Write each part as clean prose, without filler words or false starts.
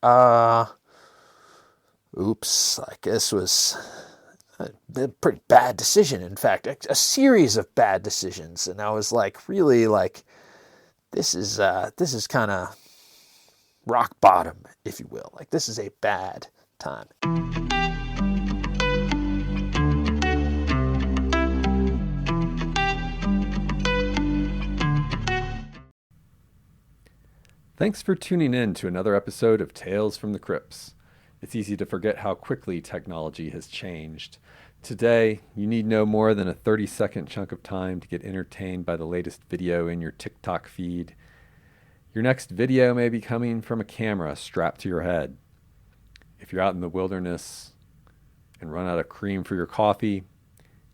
Like this was a pretty bad decision. In fact, a series of bad decisions. And I was like, really like, this is kind of rock bottom, if you will. Like, this is a bad time. Thanks for tuning in to another episode of Tales from the Crips. It's easy to forget how quickly technology has changed. Today, you need no more than a 30-second chunk of time to get entertained by the latest video in your TikTok feed. Your next video may be coming from a camera strapped to your head. If you're out in the wilderness and run out of cream for your coffee,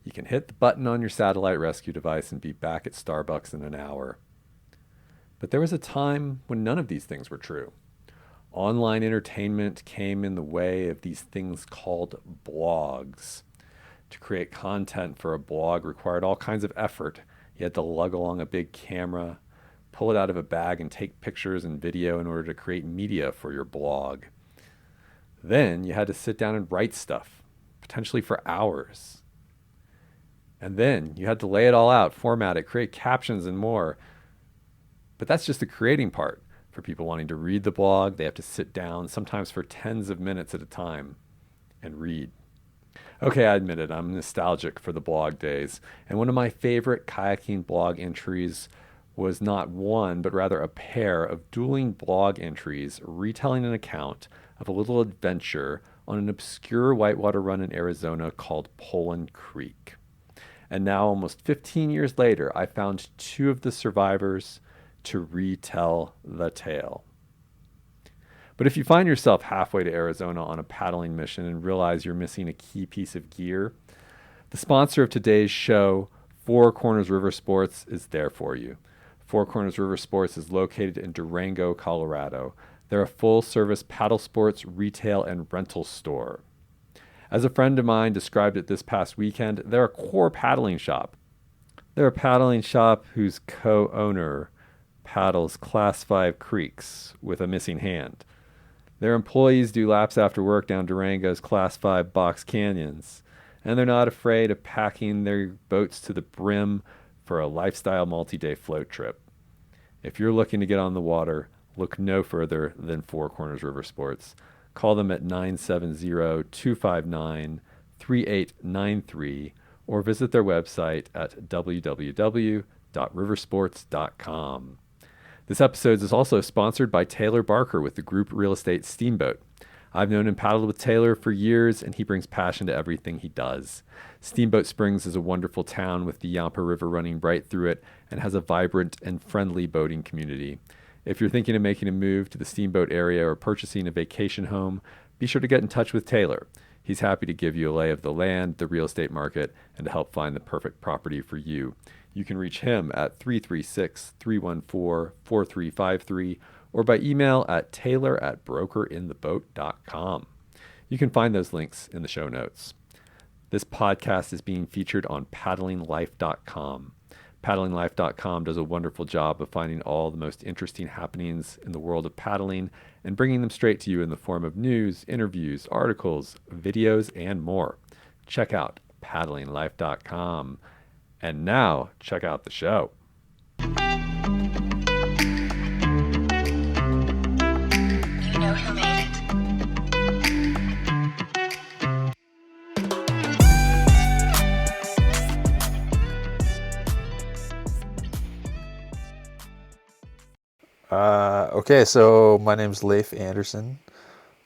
you can hit the button on your satellite rescue device and be back at Starbucks in an hour. But there was a time when none of these things were true. Online entertainment came in the way of these things called blogs. To create content for a blog required all kinds of effort. You had to lug along a big camera, pull it out of a bag, and take pictures and video in order to create media for your blog. Then you had to sit down and write stuff, potentially for hours. And then you had to lay it all out, format it, create captions and more. But that's just the creating part. For people wanting to read the blog, they have to sit down, sometimes for tens of minutes at a time, and read. Okay, I admit it, I'm nostalgic for the blog days. And one of my favorite kayaking blog entries was not one, but rather a pair of dueling blog entries retelling an account of a little adventure on an obscure whitewater run in Arizona called Poland Creek. And now, almost 15 years later, I found two of the survivors to retell the tale. But if you find yourself halfway to Arizona on a paddling mission and realize you're missing a key piece of gear, the sponsor of today's show, Four Corners Riversports, is there for you. Four Corners Riversports is located in Durango, Colorado. They're a full-service paddle sports retail and rental store. As a friend of mine described it this past weekend, they're a core paddling shop. They're a paddling shop whose co-owner paddles Class 5 creeks with a missing hand. Their employees do laps after work down Durango's Class 5 box canyons, and they're not afraid of packing their boats to the brim for a lifestyle multi-day float trip. If you're looking to get on the water, look no further than Four Corners Riversports. Call them at 970-259-3893 or visit their website at www.riversports.com. This episode is also sponsored by Taylor Barker with the group real estate Steamboat. I've known and paddled with Taylor for years, and he brings passion to everything he does. Steamboat Springs is a wonderful town with the Yampa River running right through it and has a vibrant and friendly boating community. If you're thinking of making a move to the Steamboat area or purchasing a vacation home, be sure to get in touch with Taylor. He's happy to give you a lay of the land, the real estate market, and to help find the perfect property for you. You can reach him at 336-314-4353 or by email at taylor@brokerintheboat.com. You can find those links in the show notes. This podcast is being featured on paddlinglife.com. Paddlinglife.com does a wonderful job of finding all the most interesting happenings in the world of paddling and bringing them straight to you in the form of news, interviews, articles, videos, and more. Check out paddlinglife.com. And now, check out the show. You know who made it. Okay, so my name's Leif Anderson,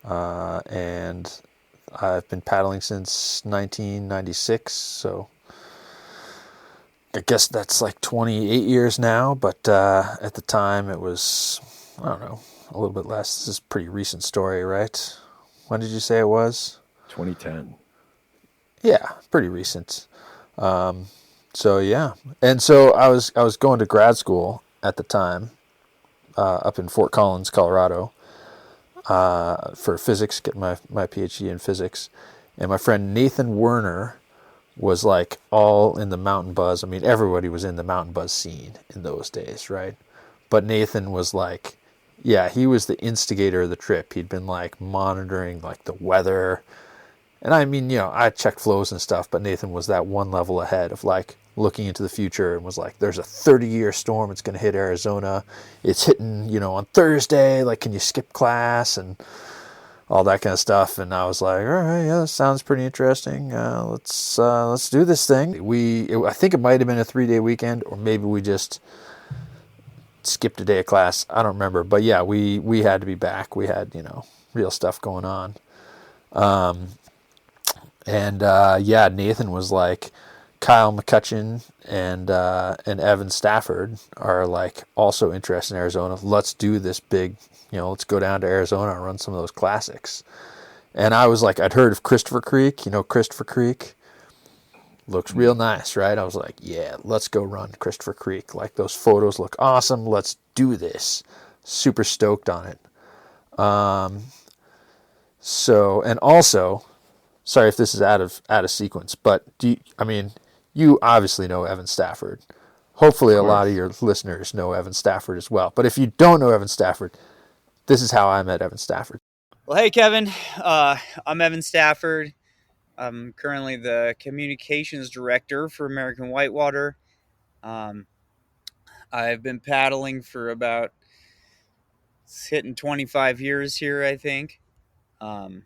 and I've been paddling since 1996, so I guess that's like 28 years now, but at the time it was, I don't know, a little bit less. This is a pretty recent story, right? When did you say it was? 2010. Yeah, pretty recent. So yeah, and so I was going to grad school at the time, up in Fort Collins, Colorado, for physics, getting my PhD in physics, and my friend Nathan Werner was like all in the mountain buzz. I mean, everybody was in the mountain buzz scene in those days, right? But Nathan was like Yeah, he was the instigator of the trip. He'd been like monitoring like the weather. And I mean, I checked flows and stuff, but Nathan was that one level ahead of like looking into the future and was like, there's a 30-year storm. It's going to hit Arizona. It's hitting, on Thursday. Like, can you skip class and all that kind of stuff? And I was like, all right, yeah, that sounds pretty interesting. Let's do this thing. I think it might have been a 3-day weekend, or maybe we just skipped a day of class. I don't remember, but yeah, we had to be back. We had, real stuff going on. And yeah, Nathan was like, Kyle McCutcheon and Evan Stafford are like also interested in Arizona. Let's do this big, let's go down to Arizona and run some of those classics. And I was like, I'd heard of Christopher Creek. Christopher Creek looks real nice, right? I was like, yeah, let's go run Christopher Creek. Like, those photos look awesome. Let's do this. Super stoked on it. So, and also, sorry if this is out of sequence, but you obviously know Evan Stafford. Hopefully a lot of your listeners know Evan Stafford as well. But if you don't know Evan Stafford, this is how I met Evan Stafford. Well, hey, Kevin. I'm Evan Stafford. I'm currently the communications director for American Whitewater. I've been paddling for about hitting 25 years here, I think. I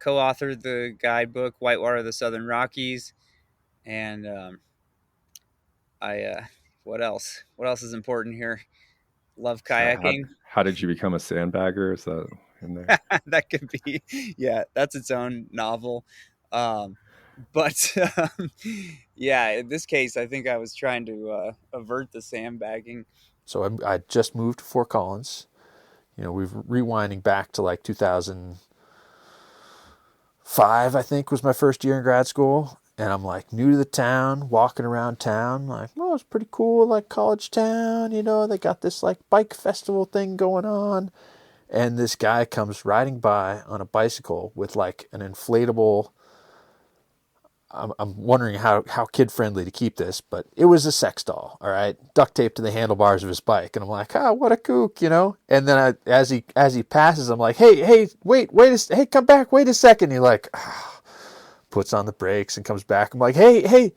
co-authored the guidebook Whitewater of the Southern Rockies, and what else? What else is important here? Love kayaking. How did you become a sandbagger? Is that in there? That could be, yeah, that's its own novel. But yeah, in this case, I think I was trying to avert the sandbagging. So I just moved to Fort Collins. We've rewinding back to like 2005, I think, was my first year in grad school. And I'm like new to the town, walking around town, like, oh, it's pretty cool, like college town, they got this like bike festival thing going on. And this guy comes riding by on a bicycle with like an inflatable. I'm wondering how kid friendly to keep this, but it was a sex doll, all right, duct taped to the handlebars of his bike, and I'm like, what a kook, And then as he passes, I'm like, hey, wait, hey, come back, wait a second. He like puts on the brakes and comes back. I'm like, hey,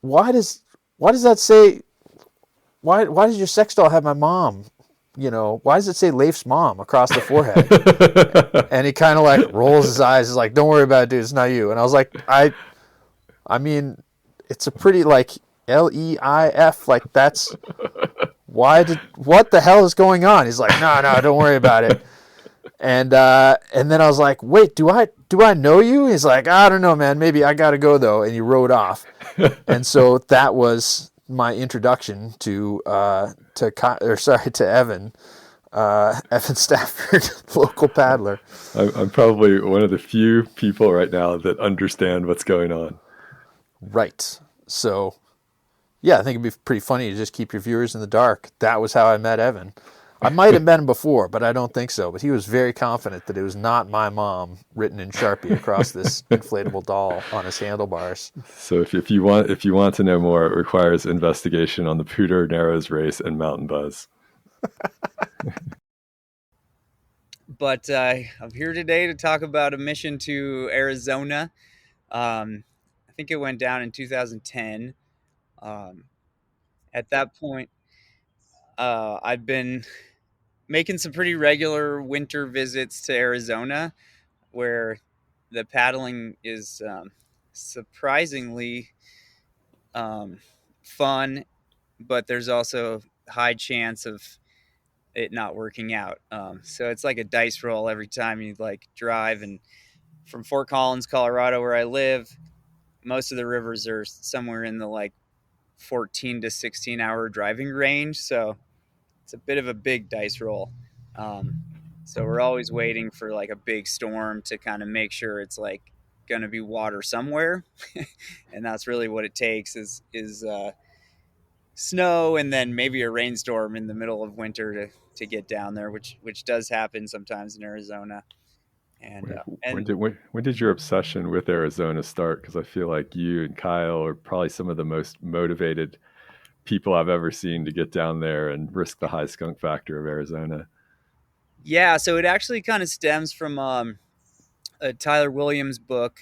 why does that say? Why does your sex doll have my mom? Why does it say Leif's mom across the forehead? And he kind of like rolls his eyes. He's like, don't worry about it, dude. It's not you. And I was like, I mean, it's a pretty like Leif. Like, that's what the hell is going on? He's like, no, don't worry about it. And then I was like, wait, do I know you? He's like, I don't know, man. Maybe I got to go though. And he rode off. And so that was my introduction to Evan. Evan Stafford, local paddler. I'm probably one of the few people right now that understand what's going on. Right. So, yeah, I think it'd be pretty funny to just keep your viewers in the dark. That was how I met Evan. I might have met him before, but I don't think so. But he was very confident that it was not my mom written in Sharpie across this inflatable doll on his handlebars. So if you want to know more, it requires investigation on the Poudre Narrows race and Mountain Buzz. But I'm here today to talk about a mission to Arizona. I think it went down in 2010. At that point, I'd been making some pretty regular winter visits to Arizona, where the paddling is surprisingly fun, but there's also high chance of it not working out. So it's like a dice roll every time you like drive. And from Fort Collins, Colorado, where I live, most of the rivers are somewhere in the like 14 to 16 hour driving range. So it's a bit of a big dice roll. So we're always waiting for like a big storm to kind of make sure it's like going to be water somewhere. And that's really what it takes is snow and then maybe a rainstorm in the middle of winter to get down there, which does happen sometimes in Arizona. And when did your obsession with Arizona start? Because I feel like you and Kyle are probably some of the most motivated people I've ever seen to get down there and risk the high skunk factor of Arizona. Yeah, so it actually kind of stems from a Tyler Williams book,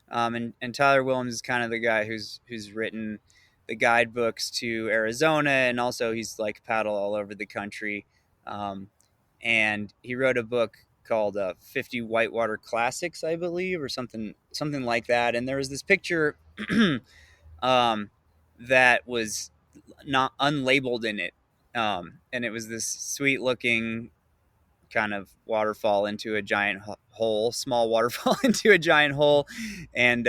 and Tyler Williams is kind of the guy who's written the guidebooks to Arizona, and also he's like paddled all over the country, and he wrote a book called 50 Whitewater Classics, I believe, or something like that. And there was this picture that was not unlabeled in it, and it was this sweet looking kind of waterfall into a giant hole, small waterfall into a giant hole, and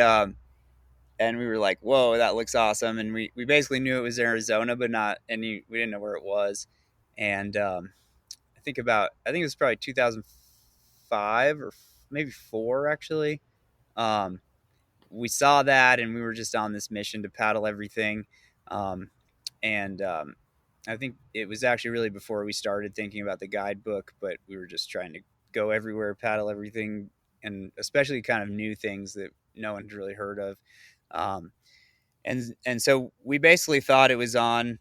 we were like, "Whoa, that looks awesome!" And we basically knew it was Arizona, but not any. We didn't know where it was, and I think it was probably 2005 or maybe four actually. We saw that, and we were just on this mission to paddle everything, and I think it was actually really before we started thinking about the guidebook, but we were just trying to go everywhere, paddle everything, and especially kind of new things that no one's really heard of. And so we basically thought it was on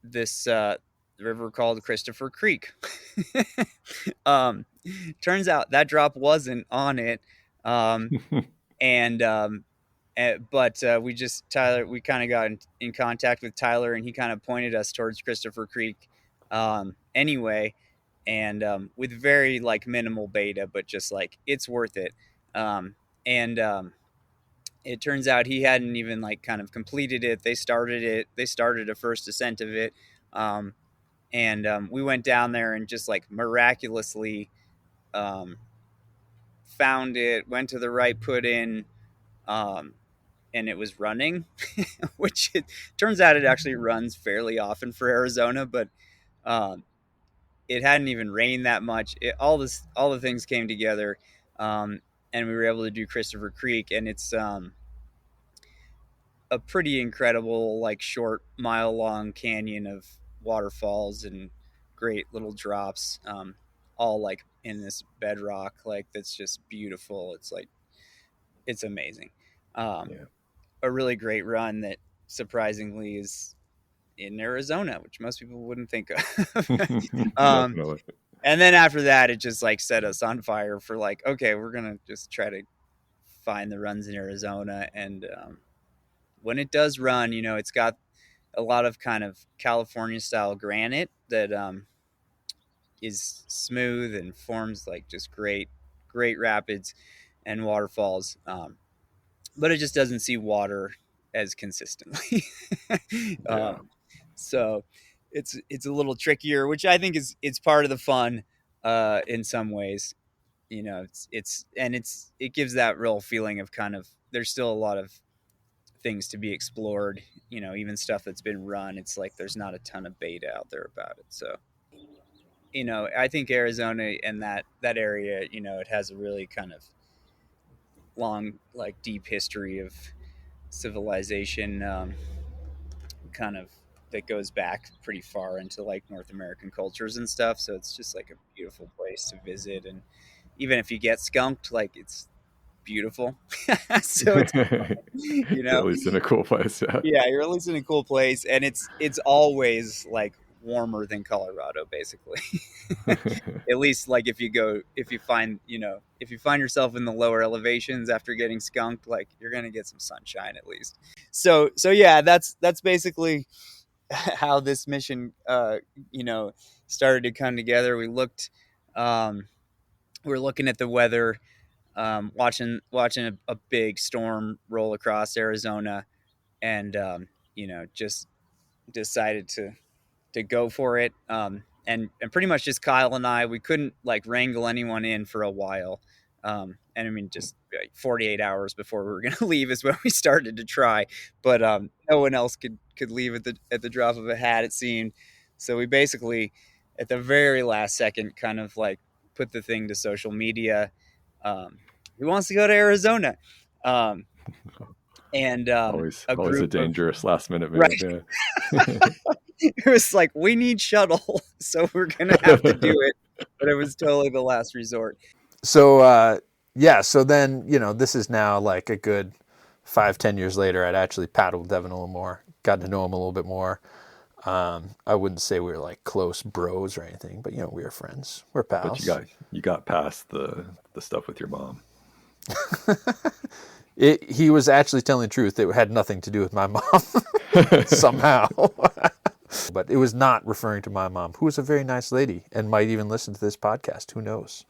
this river called Christopher Creek. Turns out that drop wasn't on it. And but we kind of got in contact with Tyler, and he kind of pointed us towards Christopher Creek anyway, and with very like minimal beta, but just like it's worth it. And it turns out he hadn't even like kind of completed it. They started a first ascent of it, and we went down there and just like miraculously found it, went to the right put in, and it was running, which it turns out it actually runs fairly often for Arizona, but it hadn't even rained that much. All the things came together, and we were able to do Christopher Creek, and it's a pretty incredible, like short mile-long canyon of waterfalls and great little drops, all like in this bedrock, like that's just beautiful. It's amazing. Yeah. A really great run that surprisingly is in Arizona, which most people wouldn't think of. And then after that, it just like set us on fire for like, okay, we're going to just try to find the runs in Arizona. And when it does run, it's got a lot of kind of California style granite that is smooth and forms like just great rapids and waterfalls. But it just doesn't see water as consistently. Yeah. So it's a little trickier, which I think it's part of the fun in some ways. It gives that real feeling of kind of there's still a lot of things to be explored, even stuff that's been run. It's like there's not a ton of beta out there about it. So I think Arizona and that area, it has a really kind of long, like deep history of civilization, kind of that goes back pretty far into like North American cultures and stuff. So it's just like a beautiful place to visit, and even if you get skunked, like it's beautiful. So it's at least in a cool place. Yeah, you're at least in a cool place, and it's always like warmer than Colorado, basically. At least like if you find yourself in the lower elevations after getting skunked, like you're gonna get some sunshine at least. So yeah, that's basically how this mission started to come together. We looked we're looking at the weather, watching a big storm roll across Arizona, and just decided to go for it. And pretty much just Kyle and I, we couldn't like wrangle anyone in for a while. And I mean, just like 48 hours before we were going to leave is when we started to try, but no one else could leave at the drop of a hat, it seemed. So we basically, at the very last second, kind of like put the thing to social media. Who wants to go to Arizona? And always a dangerous last minute move. Right. Yeah. It was like, we need shuttle, so we're gonna have to do it. But it was totally the last resort. So so then this is now like a good 5-10 years later, I'd actually paddled with Evan a little more, got to know him a little bit more. I wouldn't say we were like close bros or anything, but we were friends. We're But pals. you got past the stuff with your mom. He was actually telling the truth. It had nothing to do with my mom somehow. But it was not referring to my mom, who was a very nice lady and might even listen to this podcast. Who knows?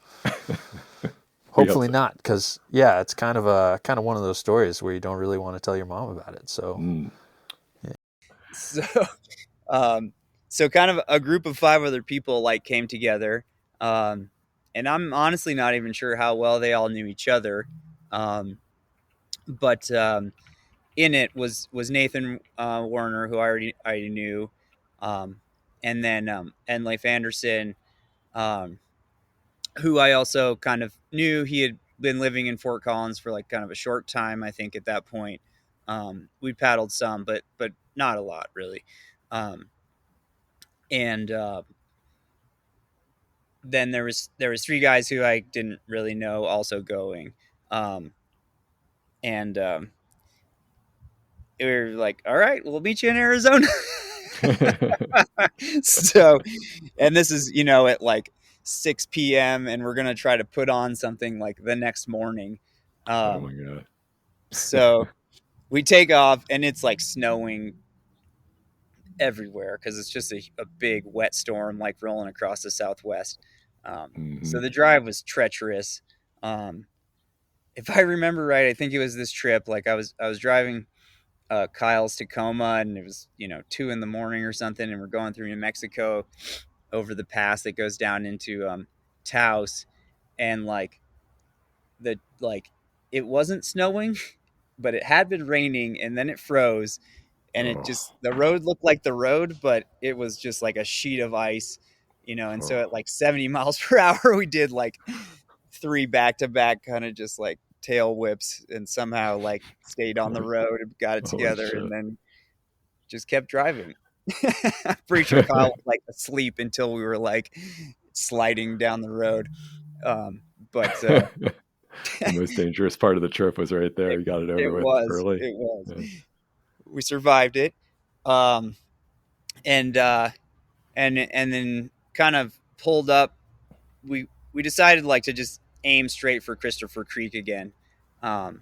Hopefully not, because it's kind of one of those stories where you don't really want to tell your mom about it. So, so kind of a group of 5 other people like came together, and I'm honestly not even sure how well they all knew each other, but in it was Nathan Warner, who I already knew, and then and Leif Anderson, who I also kind of knew. He had been living in Fort Collins for like kind of a short time, I think, at that point. We paddled some, but not a lot really. And then there was 3 guys who I didn't really know also going, and we were like, all right, we'll meet you in Arizona. So, and this is at like 6 p.m. and we're gonna try to put on something like the next morning. Oh my god! So we take off and it's like snowing everywhere because it's just a big wet storm like rolling across the Southwest. So the drive was treacherous. If I remember right, I think it was this trip. Like I was driving Kyle's Tacoma, and it was 2 a.m. or something, and we're going through New Mexico over the pass that goes down into Taos, and it wasn't snowing, but it had been raining, and then it froze, and it just the road looked like the road, but it was just like a sheet of ice, and so at like 70 miles per hour, we did like 3 back-to-back kind of just like tail whips and somehow like stayed on the road and got it together and then just kept driving. I'm pretty sure Kyle was like asleep until we were like sliding down the road. But the most dangerous part of the trip was right there. You got it over with early. It was. Yeah. We survived it. And then kind of pulled up. We decided like to just aim straight for Christopher Creek again. I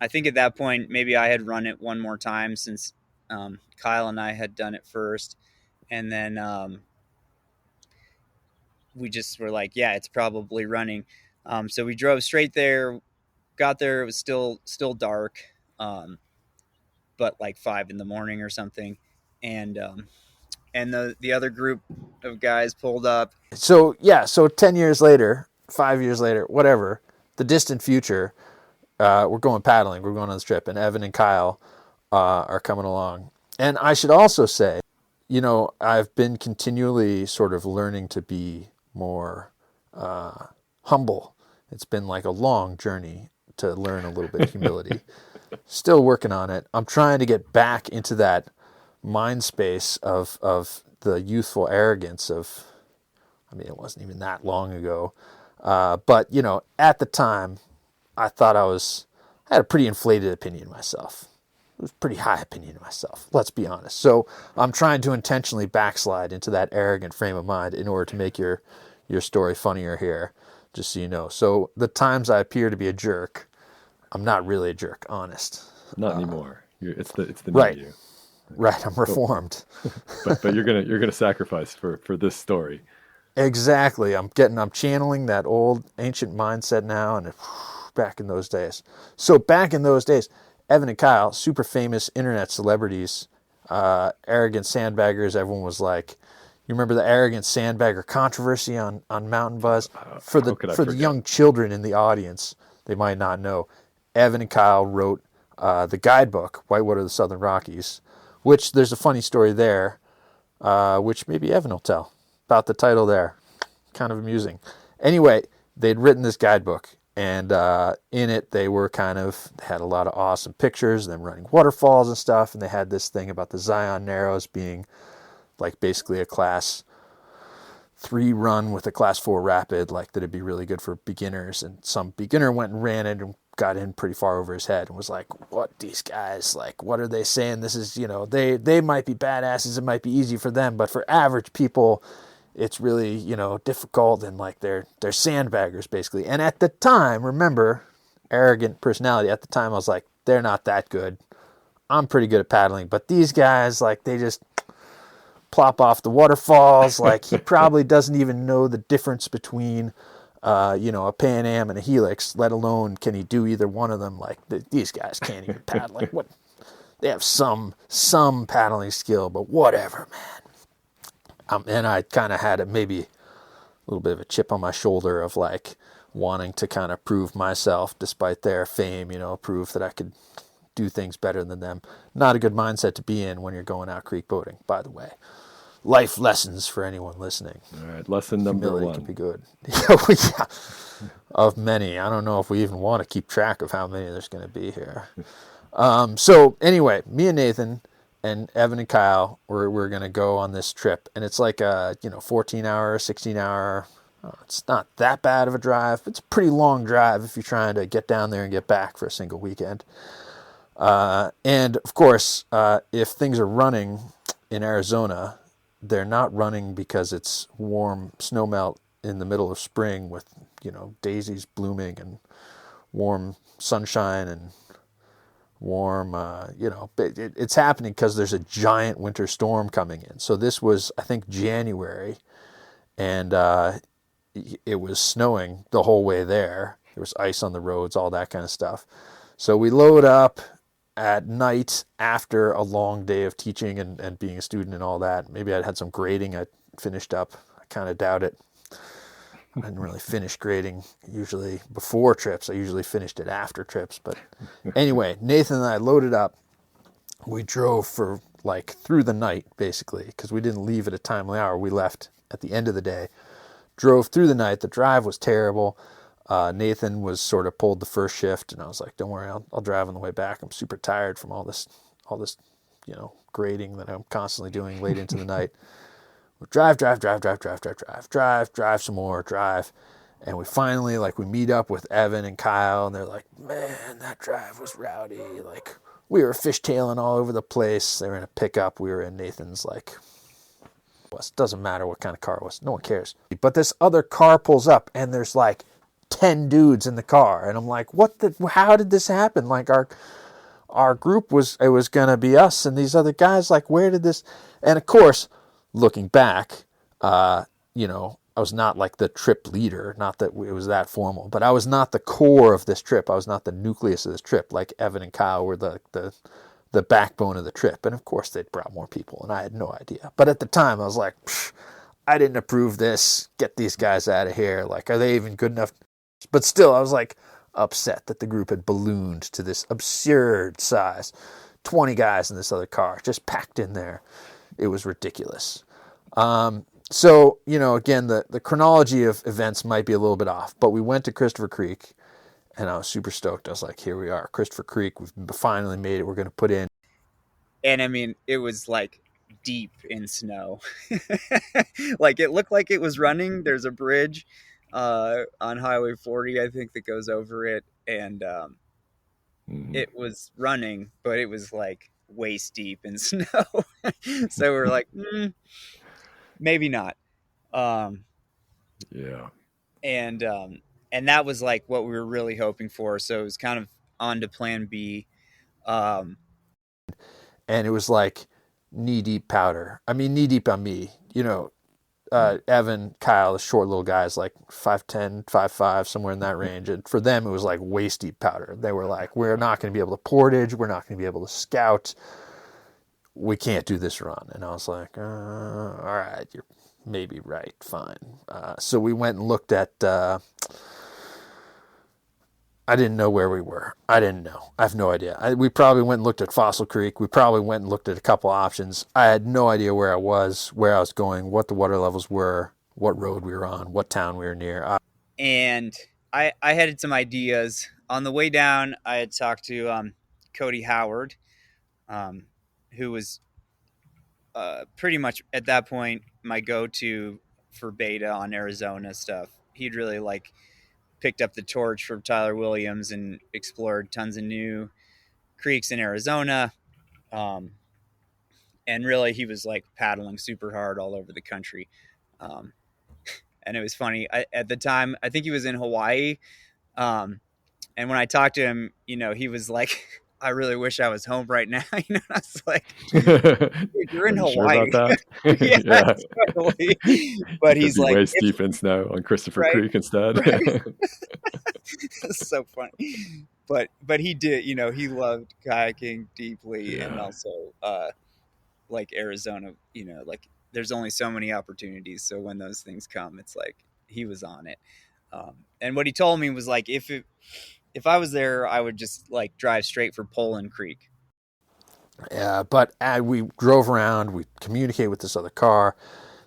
think at that point, maybe I had run it one more time since Kyle and I had done it first. And then we just were like, yeah, it's probably running. So we drove straight there, got there. It was still dark, but like 5 a.m. or something. And the other group of guys pulled up. So 10 years later, 5 years later, whatever, the distant future, we're going paddling. We're going on this trip, and Evan and Kyle are coming along. And I should also say, I've been continually sort of learning to be more humble. It's been like a long journey to learn a little bit of humility. Still working on it. I'm trying to get back into that mind space of the youthful arrogance of, it wasn't even that long ago. But, at the time, I thought I had a pretty inflated opinion of myself. It was a pretty high opinion of myself, let's be honest. So I'm trying to intentionally backslide into that arrogant frame of mind in order to make your story funnier here, just so you know. So the times I appear to be a jerk, I'm not really a jerk, honest. Not anymore. It's the right. new you. Right, I'm reformed. but you're gonna sacrifice for this story. Exactly. I'm channeling that old ancient mindset now, and back in those days. So back in those days, Evan and Kyle, super famous internet celebrities, arrogant sandbaggers. Everyone was like, you remember the arrogant sandbagger controversy on Mountain Buzz? For the young children in the audience, they might not know. Evan and Kyle wrote the guidebook, Whitewater of the Southern Rockies, which there's a funny story there, which maybe Evan will tell about the title there. Kind of amusing. Anyway, they'd written this guidebook, and in it they had a lot of awesome pictures, them running waterfalls and stuff, and they had this thing about the Zion Narrows being like basically a class 3 run with a class 4 rapid, like that'd be really good for beginners, and some beginner went and ran it and got in pretty far over his head and was like, what, these guys, like, what are they saying? This is, they might be badasses. It might be easy for them, but for average people, it's really, difficult, and like they're sandbaggers basically. And at the time, remember, arrogant personality, at the time I was like, they're not that good. I'm pretty good at paddling, but these guys, like, they just plop off the waterfalls. Like, he probably doesn't even know the difference between a Pan Am and a Helix, let alone can he do either one of them. Like, these guys can't even paddle. Like, what? They have some paddling skill, but whatever, man. And I kind of had maybe a little bit of a chip on my shoulder of like wanting to kind of prove myself, despite their fame, prove that I could do things better than them. Not a good mindset to be in when you're going out creek boating, by the way. Life lessons for anyone listening. All right, lesson number Humility 1. can be good. Yeah. Of many. I don't know if we even want to keep track of how many there's going to be here. So anyway, me and Nathan and Evan and Kyle, we're going to go on this trip. And it's like a 14-hour, 16-hour. It's not that bad of a drive. It's a pretty long drive if you're trying to get down there and get back for a single weekend. And of course, if things are running in Arizona, they're not running because it's warm snowmelt in the middle of spring with, daisies blooming and warm sunshine and warm, it's happening because there's a giant winter storm coming in. So this was, I think, January, and it was snowing the whole way there. There was ice on the roads, all that kind of stuff. So we load up at night after a long day of teaching and being a student and all that. Maybe I'd had some grading I finished up. I kind of doubt it. I didn't really finish grading usually before trips. I usually finished it after trips. But anyway, Nathan and I loaded up. We drove for like through the night, basically, because we didn't leave at a timely hour. We left at the end of the day. Drove through the night. The drive was terrible. Nathan was sort of pulled the first shift, and I was like, don't worry, I'll drive on the way back. I'm super tired from all this, grading that I'm constantly doing late into the night. We drive some more, drive. And we finally, we meet up with Evan and Kyle, and they're like, man, that drive was rowdy. Like, we were fishtailing all over the place. They were in a pickup. We were in Nathan's, it doesn't matter what kind of car it was. No one cares. But this other car pulls up, and there's 10 dudes in the car. And I'm like, how did this happen? Like, our group it was going to be us and these other guys. Like, where did this? And of course, looking back, I was not the trip leader, not that it was that formal, but I was not the core of this trip. I was not the nucleus of this trip. Like Evan and Kyle were the backbone of the trip. And of course they'd brought more people and I had no idea. But at the time I was like, I didn't approve this. Get these guys out of here. Like, are they even good enough? But still, I was upset that the group had ballooned to this absurd size. 20 guys in this other car just packed in there. It was ridiculous. So, again, the chronology of events might be a little bit off, but we went to Christopher Creek, and I was super stoked. I was like, here we are, Christopher Creek. We've finally made it. We're going to put in. And I mean, it was deep in snow. It looked like it was running. There's a bridge on Highway 40, I think, that goes over it. And it was running, but it was waist deep in snow. So we're like, maybe not. Yeah. And that was what we were really hoping for. So it was kind of on to plan B. And it was knee deep powder. I mean, knee deep on me, Evan, Kyle, the short little guys, 5'10", 5'5", somewhere in that range. And for them, it was waist deep powder. They were we're not going to be able to portage. We're not going to be able to scout. We can't do this run. And I was like, all right, you're maybe right. Fine. So we went and looked at, I didn't know where we were. I didn't know. I have no idea. We probably went and looked at Fossil Creek. We probably went and looked at a couple options. I had no idea where I was going, what the water levels were, what road we were on, what town we were near. And I had some ideas. On the way down, I had talked to Cody Howard, who was pretty much at that point my go-to for beta on Arizona stuff. He'd really picked up the torch from Tyler Williams and explored tons of new creeks in Arizona. And really, he was like paddling super hard all over the country. Um, and it was funny. At the time, I think he was in Hawaii. And when I talked to him, he was like, I really wish I was home right now. I was like, you're Are in you sure Hawaii. about that? Yeah, totally. But You could he's be like, waist deep in snow on Christopher right, Creek instead. right. It's so funny. But he did, he loved kayaking deeply, and Yeah. also like Arizona, like there's only so many opportunities. So when those things come, it's like he was on it. And what he told me was like, if I was there, I would just like drive straight for Poland Creek. Yeah, but we drove around, we communicate with this other car.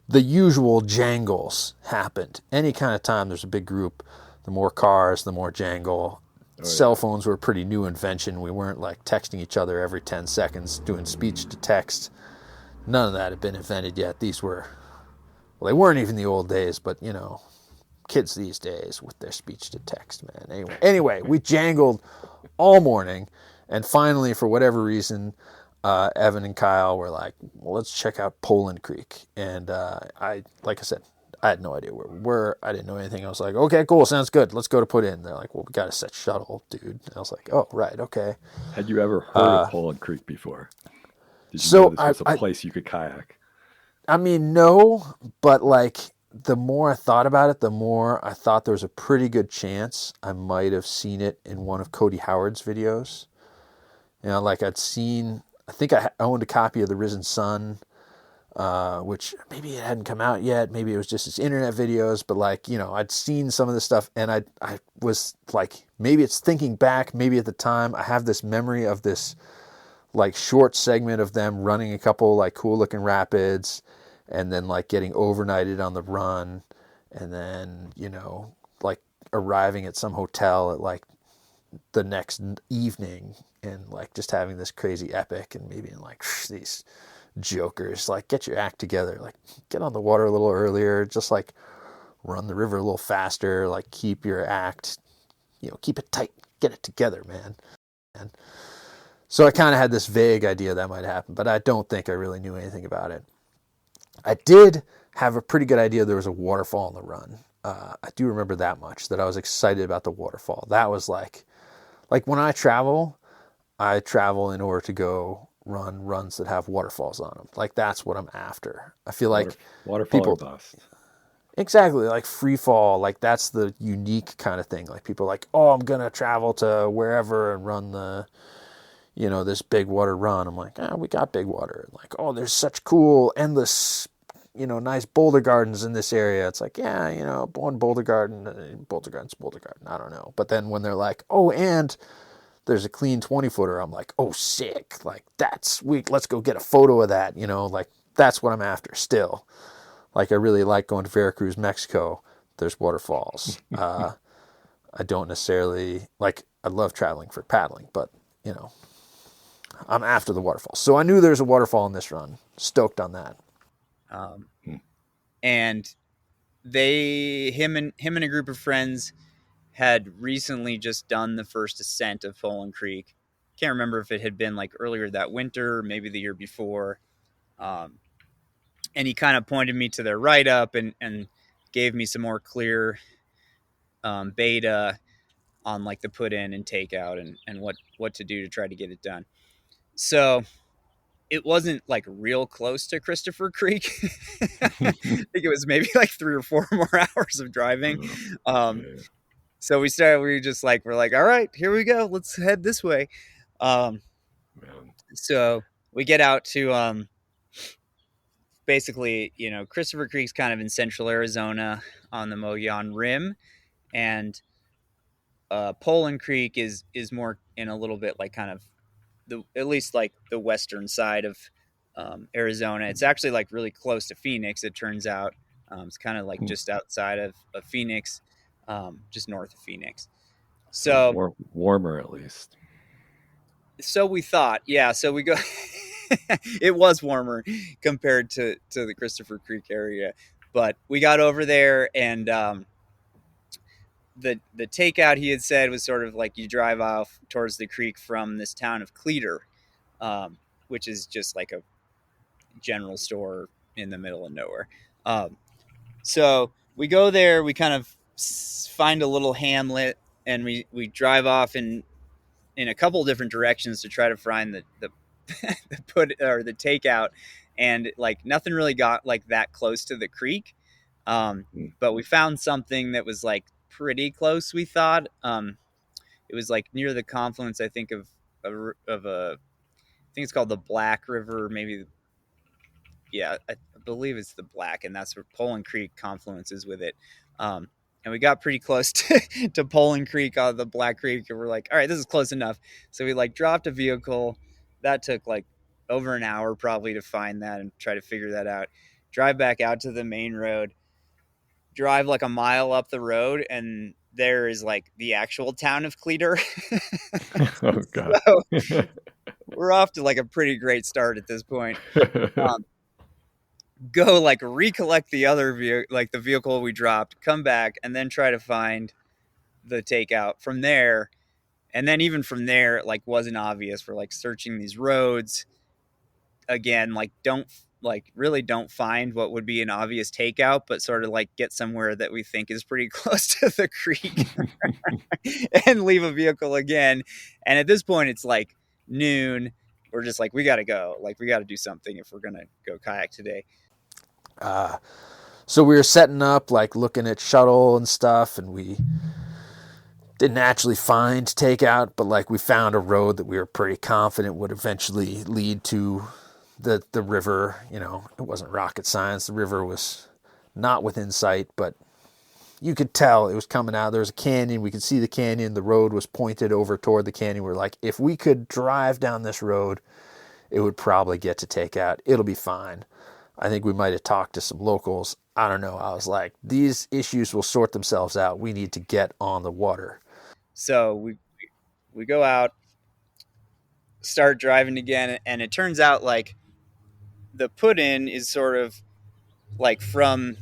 The usual jangles happened. Any kind of time there's a big group, the more cars, the more jangle. Cell phones were a pretty new invention. We weren't like texting each other every 10 seconds, doing speech to text. None of that had been invented yet. These were, well, they weren't even the old days, but kids these days with their speech to text, man. Anyway, we jangled all morning, and finally, for whatever reason, Evan and Kyle were like, well, let's check out Poland Creek. And like I said, I had no idea where we were. I didn't know anything. I was like, okay, cool, sounds good. Let's go to put in. They're like, well, we got to set shuttle, dude. And I was like, oh, right, okay. Had you ever heard of Poland Creek before? Did you So know this was a place you could kayak? I mean, no, but like the more I thought about it, the more I thought there was a pretty good chance I might have seen it in one of Cody Howard's videos. Like I'd seen, I think I owned a copy of The Risen Sun, which maybe it hadn't come out yet. Maybe it was just his internet videos, but like, I'd seen some of this stuff, and I was like, maybe it's thinking back, maybe at the time I have this memory of this like short segment of them running a couple like cool looking rapids, and then like getting overnighted on the run, and then, like arriving at some hotel at like the next evening, and like just having this crazy epic, and maybe like these jokers, like, get your act together, like get on the water a little earlier, just like run the river a little faster, like keep your act, keep it tight, get it together, man. And so I kind of had this vague idea that might happen, but I don't think I really knew anything about it. I did have a pretty good idea there was a waterfall on the run. I do remember that much, that I was excited about the waterfall. That was like when I travel in order to go run runs that have waterfalls on them. Like that's what I'm after. I feel like waterfall people, or bust. Exactly, like free fall, like that's the unique kind of thing. Like people are like, oh, I'm gonna travel to wherever and run the, this big water run. I'm like, we got big water. Like, oh, there's such cool, endless, nice boulder gardens in this area. It's like, yeah, one boulder garden, boulder garden's boulder garden. I don't know. But then when they're like, oh, and there's a clean 20-footer, I'm like, oh, sick. Like, that's sweet. Let's go get a photo of that. Like, that's what I'm after still. Like, I really like going to Veracruz, Mexico. There's waterfalls. I don't necessarily, like, I love traveling for paddling, but, I'm after the waterfall. So I knew there's a waterfall in this run. Stoked on that. And him and a group of friends had recently just done the first ascent of Poland Creek. Can't remember if it had been like earlier that winter, or maybe the year before. And he kind of pointed me to their write-up and gave me some more clear beta on like the put in and take out and what to do to try to get it done. So it wasn't like real close to Christopher Creek. I think it was maybe like 3 or 4 more hours of driving. So we're like, all right, here we go. Let's head this way. So we get out to basically, Christopher Creek's kind of in central Arizona on the Mogollon Rim, and Poland Creek is more in a little bit like kind of at least like the western side of Arizona. It's actually like really close to Phoenix, it turns out. It's kind of like just outside of Phoenix, just north of Phoenix. So warmer at least. So we thought, yeah. So we go. It was warmer compared to the Christopher Creek area, but we got over there, and the takeout he had said was sort of like you drive off towards the creek from this town of Cleator, which is just like a general store in the middle of nowhere. So we go there, we kind of find a little hamlet, and we drive off in a couple different directions to try to find the the put or the takeout, and like nothing really got like that close to the creek. But we found something that was like pretty close, we thought. It was like near the confluence, I think, of a I think it's called the Black River, maybe. Yeah, I believe it's the Black, and that's where Poland Creek confluences with it. And we got pretty close to Poland Creek on the Black Creek, and we're like, all right, this is close enough. So we like dropped a vehicle. That took like over an hour probably to find that and try to figure that out. Drive back out to the main road, drive like a mile up the road, and there is like the actual town of Cleator. Oh God. So we're off to like a pretty great start at this point. Go like recollect the other like the vehicle we dropped, come back, and then try to find the takeout from there. And then even from there, it like wasn't obvious. We're like searching these roads again, like really don't find what would be an obvious takeout, but sort of like get somewhere that we think is pretty close to the creek and leave a vehicle again. And at this point it's like noon. We're just like, we got to go. Like we got to do something if we're going to go kayak today. So we were setting up, like looking at shuttle and stuff, and we didn't actually find takeout, but like we found a road that we were pretty confident would eventually lead to the river. You know, it wasn't rocket science. The river was not within sight, but you could tell it was coming out. There was a canyon. We could see the canyon. The road was pointed over toward the canyon. We're like, if we could drive down this road, it would probably get to takeout. It'll be fine. I think we might have talked to some locals. I don't know. I was like, these issues will sort themselves out. We need to get on the water. So we go out, start driving again, and it turns out like the put-in is sort of like from,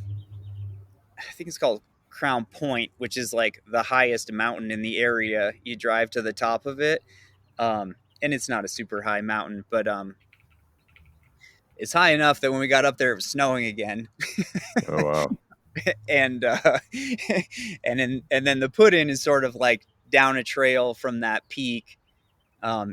I think it's called Crown Point, which is like the highest mountain in the area. You drive to the top of it, and it's not a super high mountain, but it's high enough that when we got up there, it was snowing again. Oh wow! and then the put-in is sort of like down a trail from that peak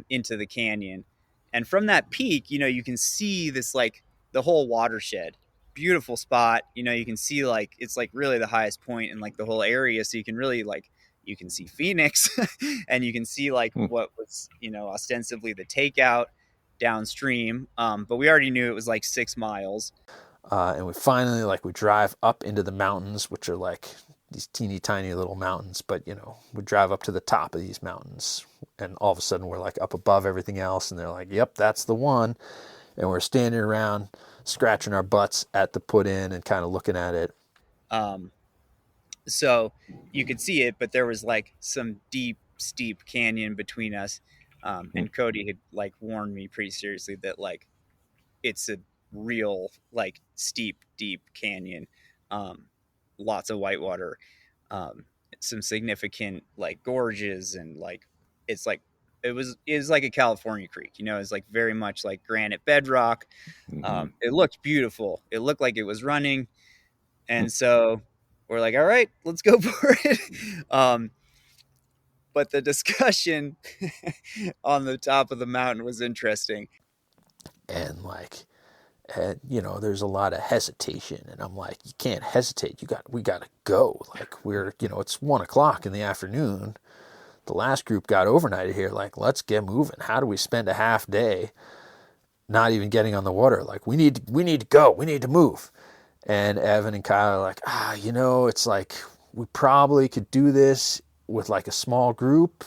into the canyon, and from that peak, you know, you can see this like the whole watershed. Beautiful spot. You know, you can see like it's like really the highest point in like the whole area, so you can really like you can see Phoenix, and you can see like what was, you know, ostensibly the takeout downstream, but we already knew it was like 6 miles. And we finally, like, we drive up into the mountains, which are like these teeny tiny little mountains, but you know, we drive up to the top of these mountains, and all of a sudden we're like up above everything else, and they're like, yep, that's the one. And we're standing around scratching our butts at the put-in and kind of looking at it. So you could see it, but there was like some deep, steep canyon between us. And Cody had like warned me pretty seriously that like it's a real like steep, deep canyon, lots of whitewater, some significant like gorges, and like it's like it was like a California creek, you know. It's like very much like granite bedrock. It looked beautiful. It looked like it was running, and so we're like, all right, let's go for it. But the discussion on the top of the mountain was interesting. And like, you know, there's a lot of hesitation, and I'm like, you can't hesitate. We got to go. Like, we're, you know, it's 1 o'clock in the afternoon. The last group got overnighted here. Like, let's get moving. How do we spend a half day not even getting on the water? Like, we need to go. We need to move. And Evan and Kyle are like, you know, it's like we probably could do this with like a small group.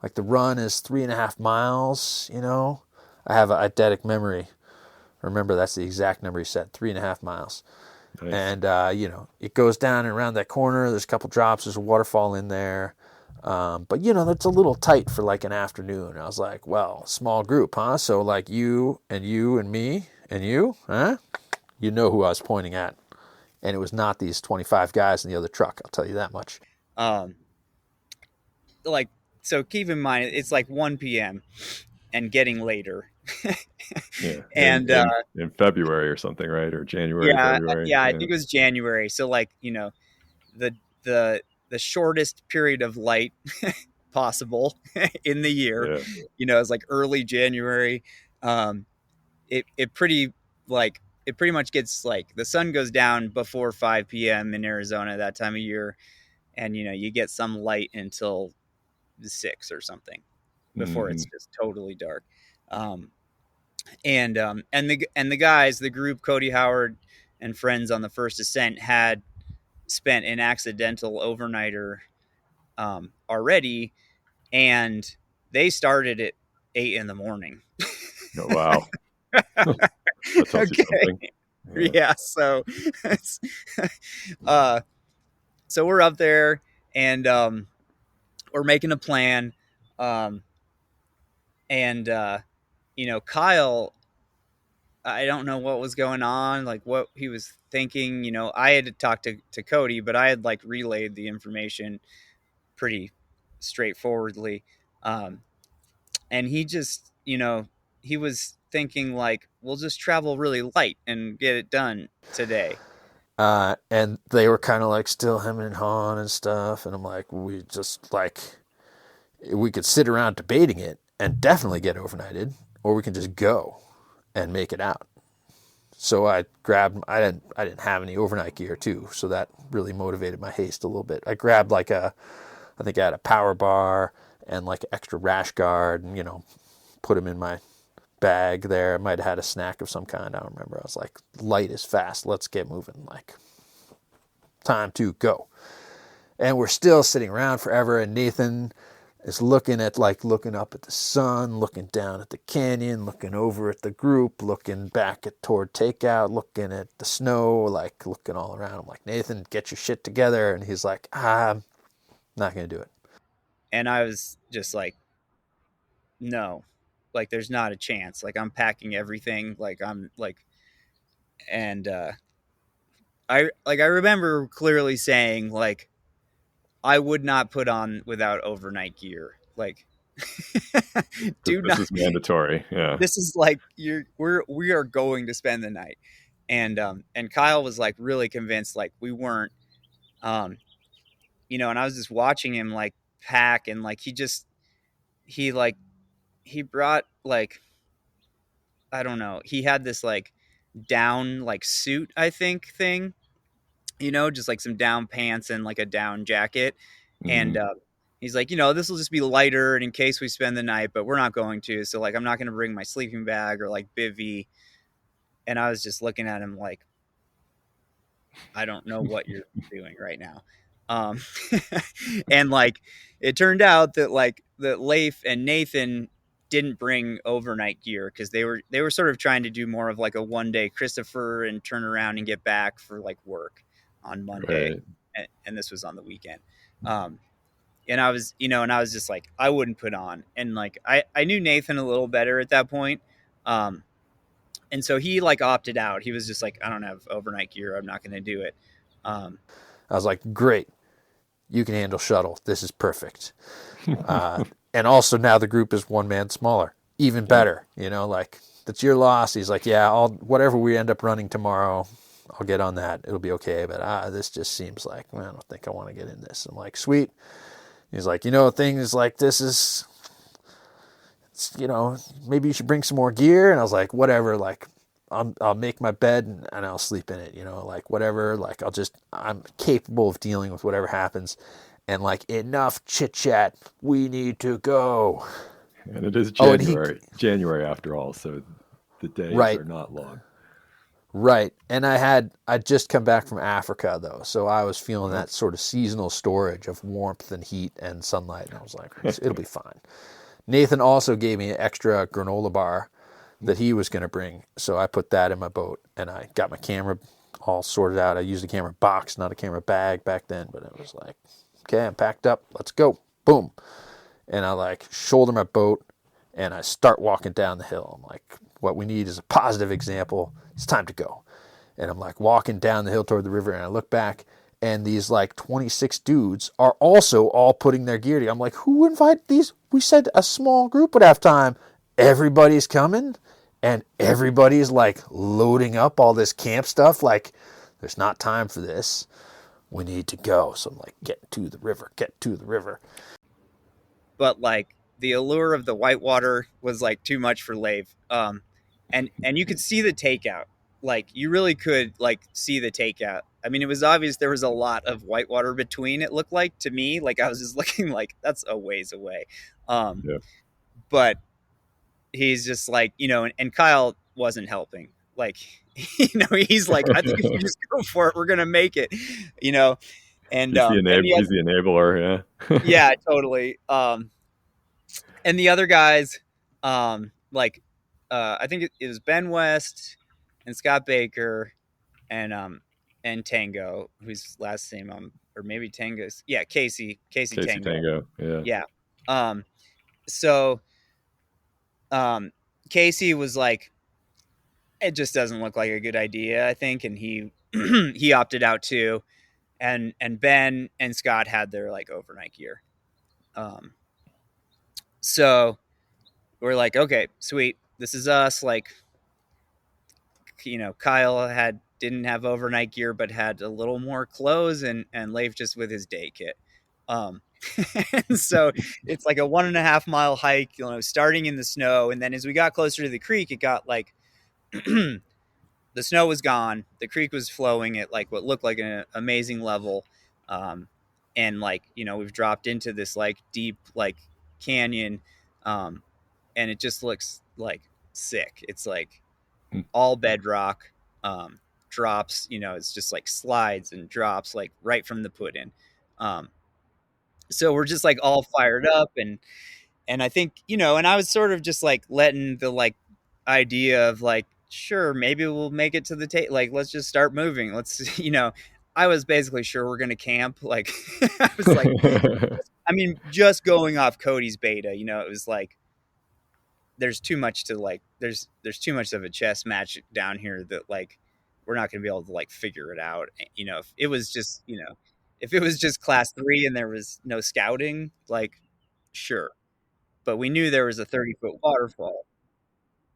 Like the run is 3.5 miles, you know. I have an eidetic memory. Remember, that's the exact number he said, 3.5 miles. Nice. And, you know, it goes down and around that corner. There's a couple drops. There's a waterfall in there. But, you know, that's a little tight for like an afternoon. I was like, well, small group, huh? So like you and me and you, huh? You know who I was pointing at. And it was not these 25 guys in the other truck. I'll tell you that much. Um, like, so keep in mind, it's like 1 p.m. and getting later. Yeah, And in February or something, right? Or January, yeah, February. yeah, I Yeah. think it was January. So like, the the the shortest period of light possible in the year, Yeah. it's like early January. Um, it pretty like it pretty much gets like the sun goes down before 5 p.m. in Arizona that time of year, and you get some light until 6 or something before Hmm. it's just totally dark. Um, and the guys, the group, Cody Howard and friends on the first ascent had spent an accidental overnighter already, and they started at 8 in the morning. Oh, wow. That tells you Okay, something. Yeah. yeah. So, it's, uh, so we're up there, and we're making a plan, um, and Kyle, I don't know what was going on, like what he was thinking. I had to talk to Cody, but I had like relayed the information pretty straightforwardly. Um, and he just, he was thinking like, we'll just travel really light and get it done today. And they were kind of like still hemming and hawing and stuff. And I'm like, we could sit around debating it and definitely get overnighted, or we can just go and make it out. So I didn't have any overnight gear too, so that really motivated my haste a little bit. I grabbed I think I had a power bar and like extra rash guard, and put them in my bag there. I might have had a snack of some kind. I don't remember. I was like, light is fast. Let's get moving. Like, time to go. And we're still sitting around forever. And Nathan is looking up at the sun, looking down at the canyon, looking over at the group, looking back toward takeout, looking at the snow, like looking all around. I'm like, Nathan, get your shit together. And he's like, I'm not going to do it. And I was just like, no, like there's not a chance. Like I'm packing everything. Like I'm like, and I remember clearly saying like, I would not put on without overnight gear. Like, do This not. is mandatory. Yeah. This is like we are going to spend the night, and Kyle was like really convinced like we weren't, um, and I was just watching him like pack, and like he brought like, I don't know, he had this like down like suit, I think, thing, just like some down pants and like a down jacket. Hmm. And he's like, this will just be lighter and in case we spend the night, but we're not going to. So like, I'm not going to bring my sleeping bag or like bivy. And I was just looking at him like, I don't know what you're doing right now. Um, and like, it turned out that like that Leif and Nathan didn't bring overnight gear because they were sort of trying to do more of like a 1 day Christopher and turn around and get back for like work on Monday. Right. And this was on the weekend. Um, and I was, and I was just like, I wouldn't put on. And like, I knew Nathan a little better at that point. Um, and so he like opted out. He was just like, I don't have overnight gear. I'm not going to do it. Um, I was like, great. You can handle shuttle. This is perfect. And also now the group is one man smaller. Even better. Like, that's your loss. He's like, yeah, whatever we end up running tomorrow, I'll get on that. It'll be okay. But this just seems like, I don't think I want to get in this. I'm like, sweet. He's like, things like this is, maybe you should bring some more gear. And I was like, whatever. Like, I'll make my bed and I'll sleep in it. Like whatever. Like I'm capable of dealing with whatever happens. And like, enough chit chat. We need to go. And it is January. January after all, so the days right. are not long. Right. And I'd just come back from Africa though. So I was feeling that sort of seasonal storage of warmth and heat and sunlight. And I was like, it'll be fine. Nathan also gave me an extra granola bar that he was going to bring. So I put that in my boat and I got my camera all sorted out. I used a camera box, not a camera bag back then, but it was like, okay, I'm packed up. Let's go. Boom. And I like shoulder my boat and I start walking down the hill. I'm like, what we need is a positive example. It's time to go. And I'm like walking down the hill toward the river and I look back and these like 26 dudes are also all putting their gear together. I'm like, who invited these? We said a small group would have time. Everybody's coming, and everybody's like loading up all this camp stuff. Like, there's not time for this. We need to go. So I'm like, get to the river. But like the allure of the whitewater was like too much for Leif. And you could see the takeout. Like, you really could like see the takeout. I mean, it was obvious there was a lot of whitewater between, it looked like to me. Like, I was just looking like, that's a ways away. Yeah. But he's just like, and Kyle wasn't helping. Like, he's like, I think if we just go for it, we're going to make it, and, He's the enabler. Yeah. yeah, totally. And the other guys, like, I think it was Ben West and Scott Baker and Tango, whose last name, or maybe Tango's, yeah, Casey Tango. Yeah. So, Casey was like, it just doesn't look like a good idea, I think, and he he opted out too, and Ben and Scott had their like overnight gear. So we're like, okay, sweet, this is us. Like, Kyle didn't have overnight gear, but had a little more clothes, and Leif just with his day kit. And so it's like a 1.5 mile hike, starting in the snow. And then as we got closer to the creek, it got like, the snow was gone. The creek was flowing at like what looked like an amazing level. And like, we've dropped into this like deep, like canyon. And it just looks like sick. It's like all bedrock, drops, it's just like slides and drops like right from the put in. So we're just like all fired up, and I think, and I was sort of just like letting the like idea of like, sure, maybe we'll make it to the like, let's just start moving. Let's, I was basically sure we're going to camp. Like, I was like, I mean, just going off Cody's beta, it was like, there's too much to like, there's too much of a chess match down here that like, we're not going to be able to like figure it out. If it was just, if it was just class 3 and there was no scouting, like, sure. But we knew there was a 30-foot waterfall.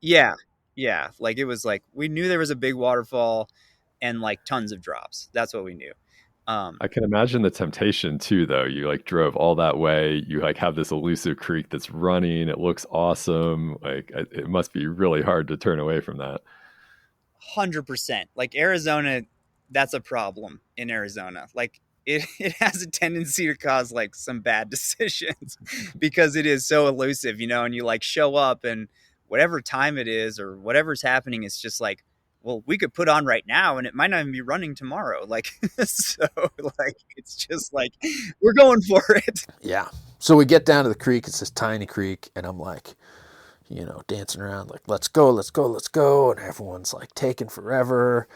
Yeah. Yeah. Like, it was like, we knew there was a big waterfall and like tons of drops. That's what we knew. I can imagine the temptation too, though. You like drove all that way. You like have this elusive creek that's running. It looks awesome. Like, it must be really hard to turn away from that. 100%. Like, Arizona, that's a problem in Arizona. Like, it has a tendency to cause like some bad decisions because it is so elusive, and you like show up and whatever time it is or whatever's happening, it's just like, well, we could put on right now and it might not even be running tomorrow. Like, so like, it's just like, we're going for it. Yeah. So we get down to the creek. It's this tiny creek, and I'm like, dancing around like, let's go. And everyone's like taking forever.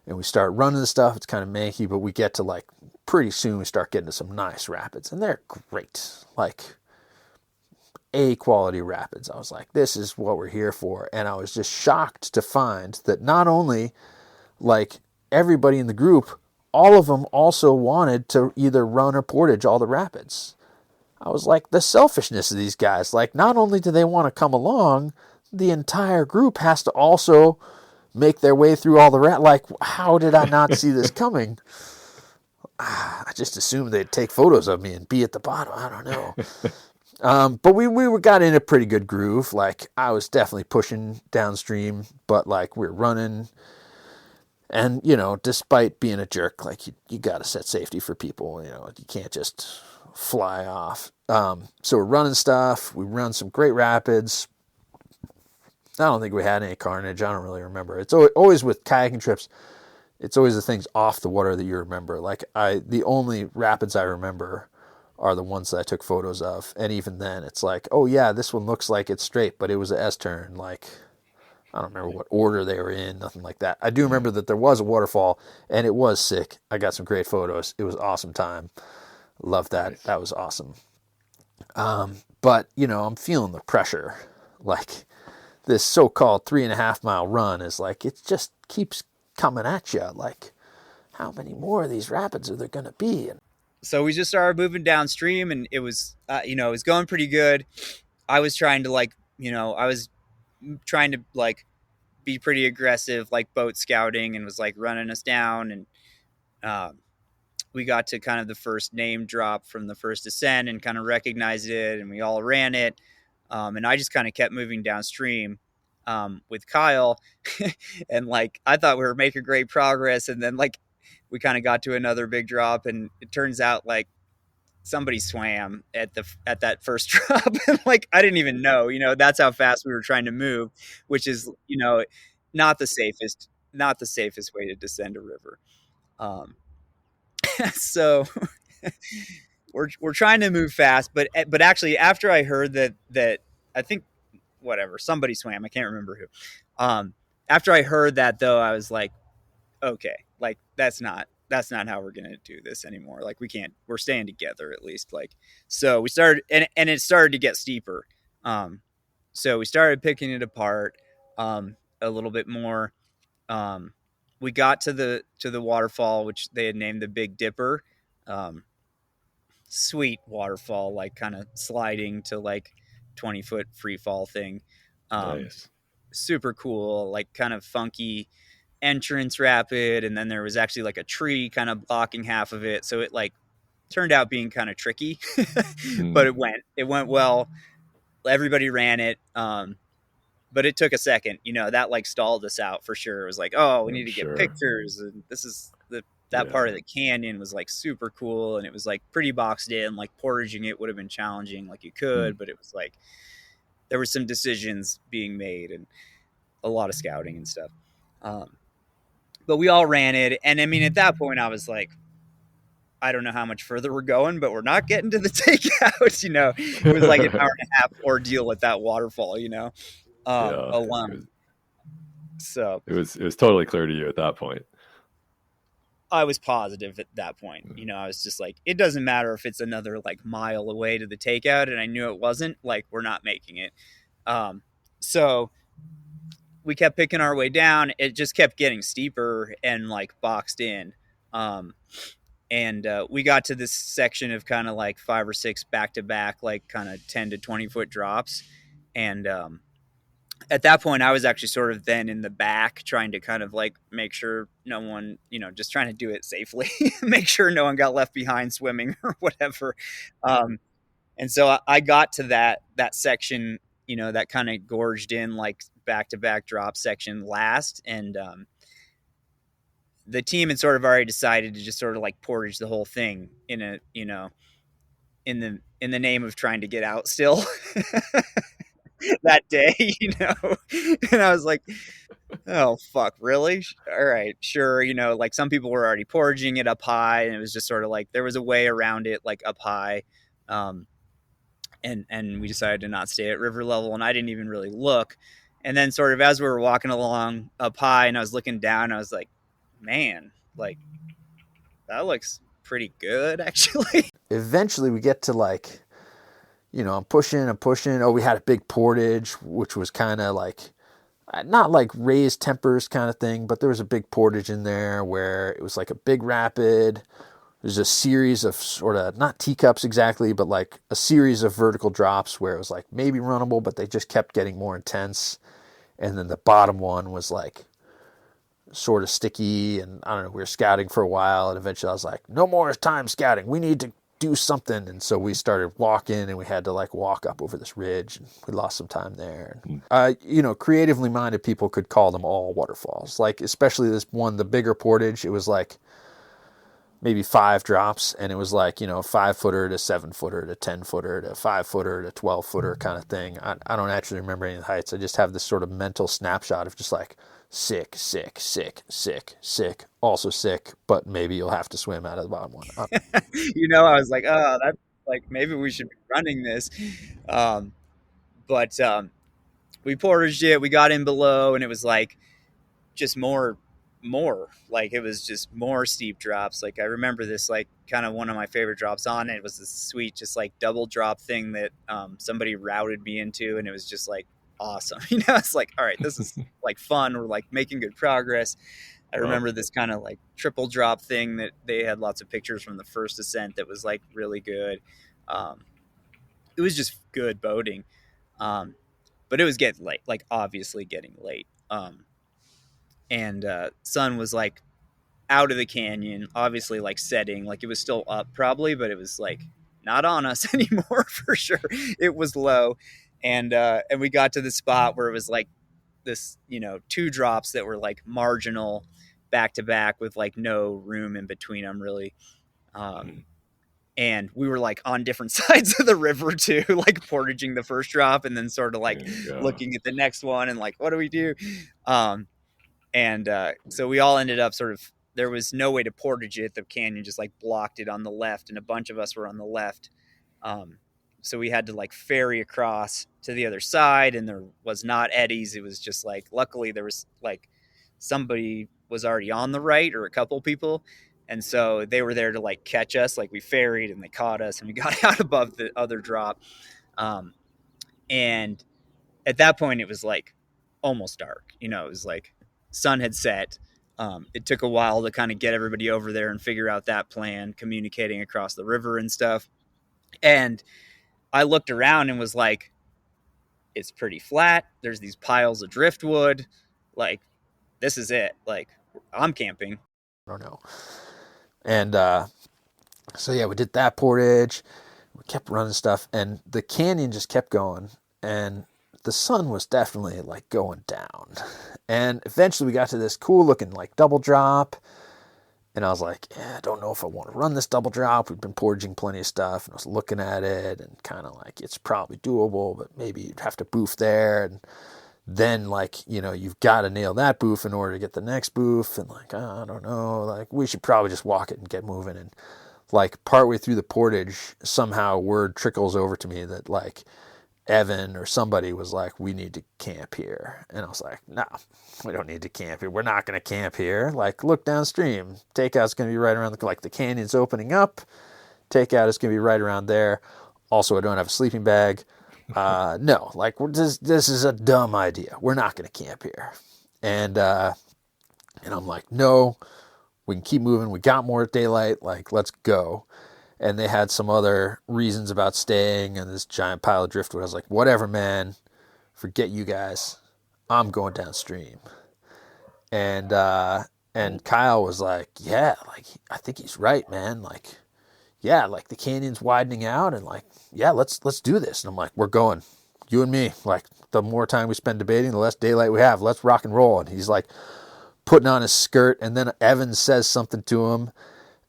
And we start running the stuff. It's kind of manky, but we get to like, pretty soon we start getting to some nice rapids, and they're great. Like, A quality rapids. I was like, this is what we're here for. And I was just shocked to find that not only like everybody in the group, all of them also wanted to either run or portage all the rapids. I was like, the selfishness of these guys. Like, not only do they want to come along, the entire group has to also make their way through all the like, how did I not see this coming? I just assumed they'd take photos of me and be at the bottom. I don't know. But we got in a pretty good groove. Like, I was definitely pushing downstream, but like, we're running. And, despite being a jerk, like, you got to set safety for people. You can't just fly off. So we're running stuff. We run some great rapids. I don't think we had any carnage. I don't really remember. It's always with kayaking trips. It's always the things off the water that you remember. Like, the only rapids I remember are the ones that I took photos of. And even then, it's like, oh yeah, this one looks like it's straight, but it was an S-turn. Like, I don't remember what order they were in, nothing like that. I do remember that there was a waterfall, and it was sick. I got some great photos. It was awesome time. Loved that. Nice. That was awesome. But, I'm feeling the pressure. Like, this so-called 3.5 mile run is like, it just keeps coming at you. Like, how many more of these rapids are there going to be? And so we just started moving downstream, and it was, it was going pretty good. I was trying to I was trying to be pretty aggressive, like boat scouting, and was like running us down. And we got to kind of the first name drop from the first ascent and kind of recognized it, and we all ran it. And I just kind of kept moving downstream with Kyle. And I thought we were making great progress. And then we kind of got to another big drop, and it turns out somebody swam at that first drop. And I didn't even know, that's how fast we were trying to move, which is, not the safest way to descend a river. So we're trying to move fast, but actually after I heard that I think somebody swam, I can't remember who. After I heard that though, I was like, okay, that's not how we're going to do this anymore. We're staying together at least. So we started, and it started to get steeper. So we started picking it apart a little bit more. We got to the waterfall, which they had named the Big Dipper. Sweet waterfall, kind of sliding to 20-foot free fall thing. Nice. Super cool, kind of funky entrance rapid, and then there was actually a tree kind of blocking half of it, so it turned out being kind of tricky. But it went well. Everybody ran it, but it took a second, that stalled us out for sure. It was we need to get pictures, and this is that part of the canyon was super cool, and it was pretty boxed in. Portaging it would have been challenging, you could, but it was there were some decisions being made and a lot of scouting and stuff. But we all ran it. And I mean, at that point I was I don't know how much further we're going, but we're not getting to the takeout. It was an hour and a half ordeal at that waterfall, alone. So it was totally clear to you at that point. I was positive at that point. I was just it doesn't matter if it's another mile away to the takeout. And I knew it wasn't we're not making it. So we kept picking our way down. It just kept getting steeper and boxed in. And we got to this section of kind of 5 or 6 back-to-back, kind of 10 to 20-foot drops. And at that point, I was actually sort of then in the back trying to kind of make sure no one, just trying to do it safely, make sure no one got left behind swimming or whatever. And so I got to that section, that kind of gorged in back-to-back drop section last. And the team had sort of already decided to just sort of portage the whole thing in a, in the name of trying to get out still that day, and I was oh fuck, really? All right, sure. Some people were already portaging it up high, and it was just sort of there was a way around it, up high. And we decided to not stay at river level, and I didn't even really look. And then sort of as we were walking along up high and I was looking down, I was man, that looks pretty good actually. eventually we get to I'm pushing. Oh, we had a big portage, which was kind of not raised tempers kind of thing, but there was a big portage in there where it was a big rapid. There's a series of sort of, not teacups exactly, but a series of vertical drops where it was maybe runnable, but they just kept getting more intense. And then the bottom one was sort of sticky, and I don't know, we were scouting for a while, and eventually I was no more time scouting. We need to do something. And so we started walking, and we had to walk up over this ridge, and we lost some time there. Creatively minded people could call them all waterfalls. Especially this one, the bigger portage, it was maybe 5 drops, and it was 5-footer to 7-footer to 10-footer to 5-footer to 12-footer kind of thing. I don't actually remember any of the heights. I just have this sort of mental snapshot of just sick, sick, sick, sick, sick, also sick, but maybe you'll have to swim out of the bottom one. I was oh, that's maybe we should be running this. But we portaged it, we got in below, and it was just more it was just more steep drops. I remember this kind of one of my favorite drops on it was this sweet just double drop thing that somebody routed me into, and it was just awesome. It's all right, this is fun, we're making good progress. I remember this kind of like triple drop thing that they had lots of pictures from the first ascent that was like really good. It was just good boating. But it was getting late, like obviously getting late. And sun was like out of the canyon, obviously like setting, like it was still up probably, but it was like not on us anymore for sure. It was low. And we got to the spot where it was like this, two drops that were like marginal back to back with like no room in between them really. And we were like on different sides of the river too, like portaging the first drop and then sort of like looking at the next one and like, what do we do? So we all ended up sort of, there was no way to portage it. The canyon just like blocked it on the left, and a bunch of us were on the left. So we had to like ferry across to the other side, and there was not eddies. It was just like, luckily there was like somebody was already on the right, or a couple people. And so they were there to like catch us. Like we ferried and they caught us and we got out above the other drop. And at that point it was like almost dark, it was like sun had set. It took a while to kind of get everybody over there and figure out that plan, communicating across the river and stuff. And I looked around and was like, it's pretty flat. There's these piles of driftwood. Like, this is it. Like, I'm camping. I don't know. And so yeah, we did that portage. We kept running stuff, and the canyon just kept going, and the sun was definitely like going down. And eventually we got to this cool looking like double drop, and I was like, I don't know if I want to run this double drop. We've been portaging plenty of stuff, and I was looking at it and kind of like, it's probably doable, but maybe you'd have to boof there, and then like, you've got to nail that boof in order to get the next boof, and like, I don't know, like we should probably just walk it and get moving. And like partway through the portage, somehow word trickles over to me that like Evan or somebody was like, we need to camp here. And I was like, no, we don't need to camp here. We're not going to camp here. Like, look downstream. Takeout's going to be right around the canyon's opening up. Takeout is going to be right around there. Also, I don't have a sleeping bag. No, like this is a dumb idea. We're not going to camp here. And I'm like, no, we can keep moving. We got more daylight. Like, let's go. And they had some other reasons about staying and this giant pile of driftwood. I was like, whatever, man. Forget you guys. I'm going downstream. And Kyle was like, yeah, like, I think he's right, man. Like, yeah, like the canyon's widening out, and like, yeah, let's do this. And I'm like, we're going, you and me. Like, the more time we spend debating, the less daylight we have. Let's rock and roll. And he's like putting on his skirt, and then Evan says something to him,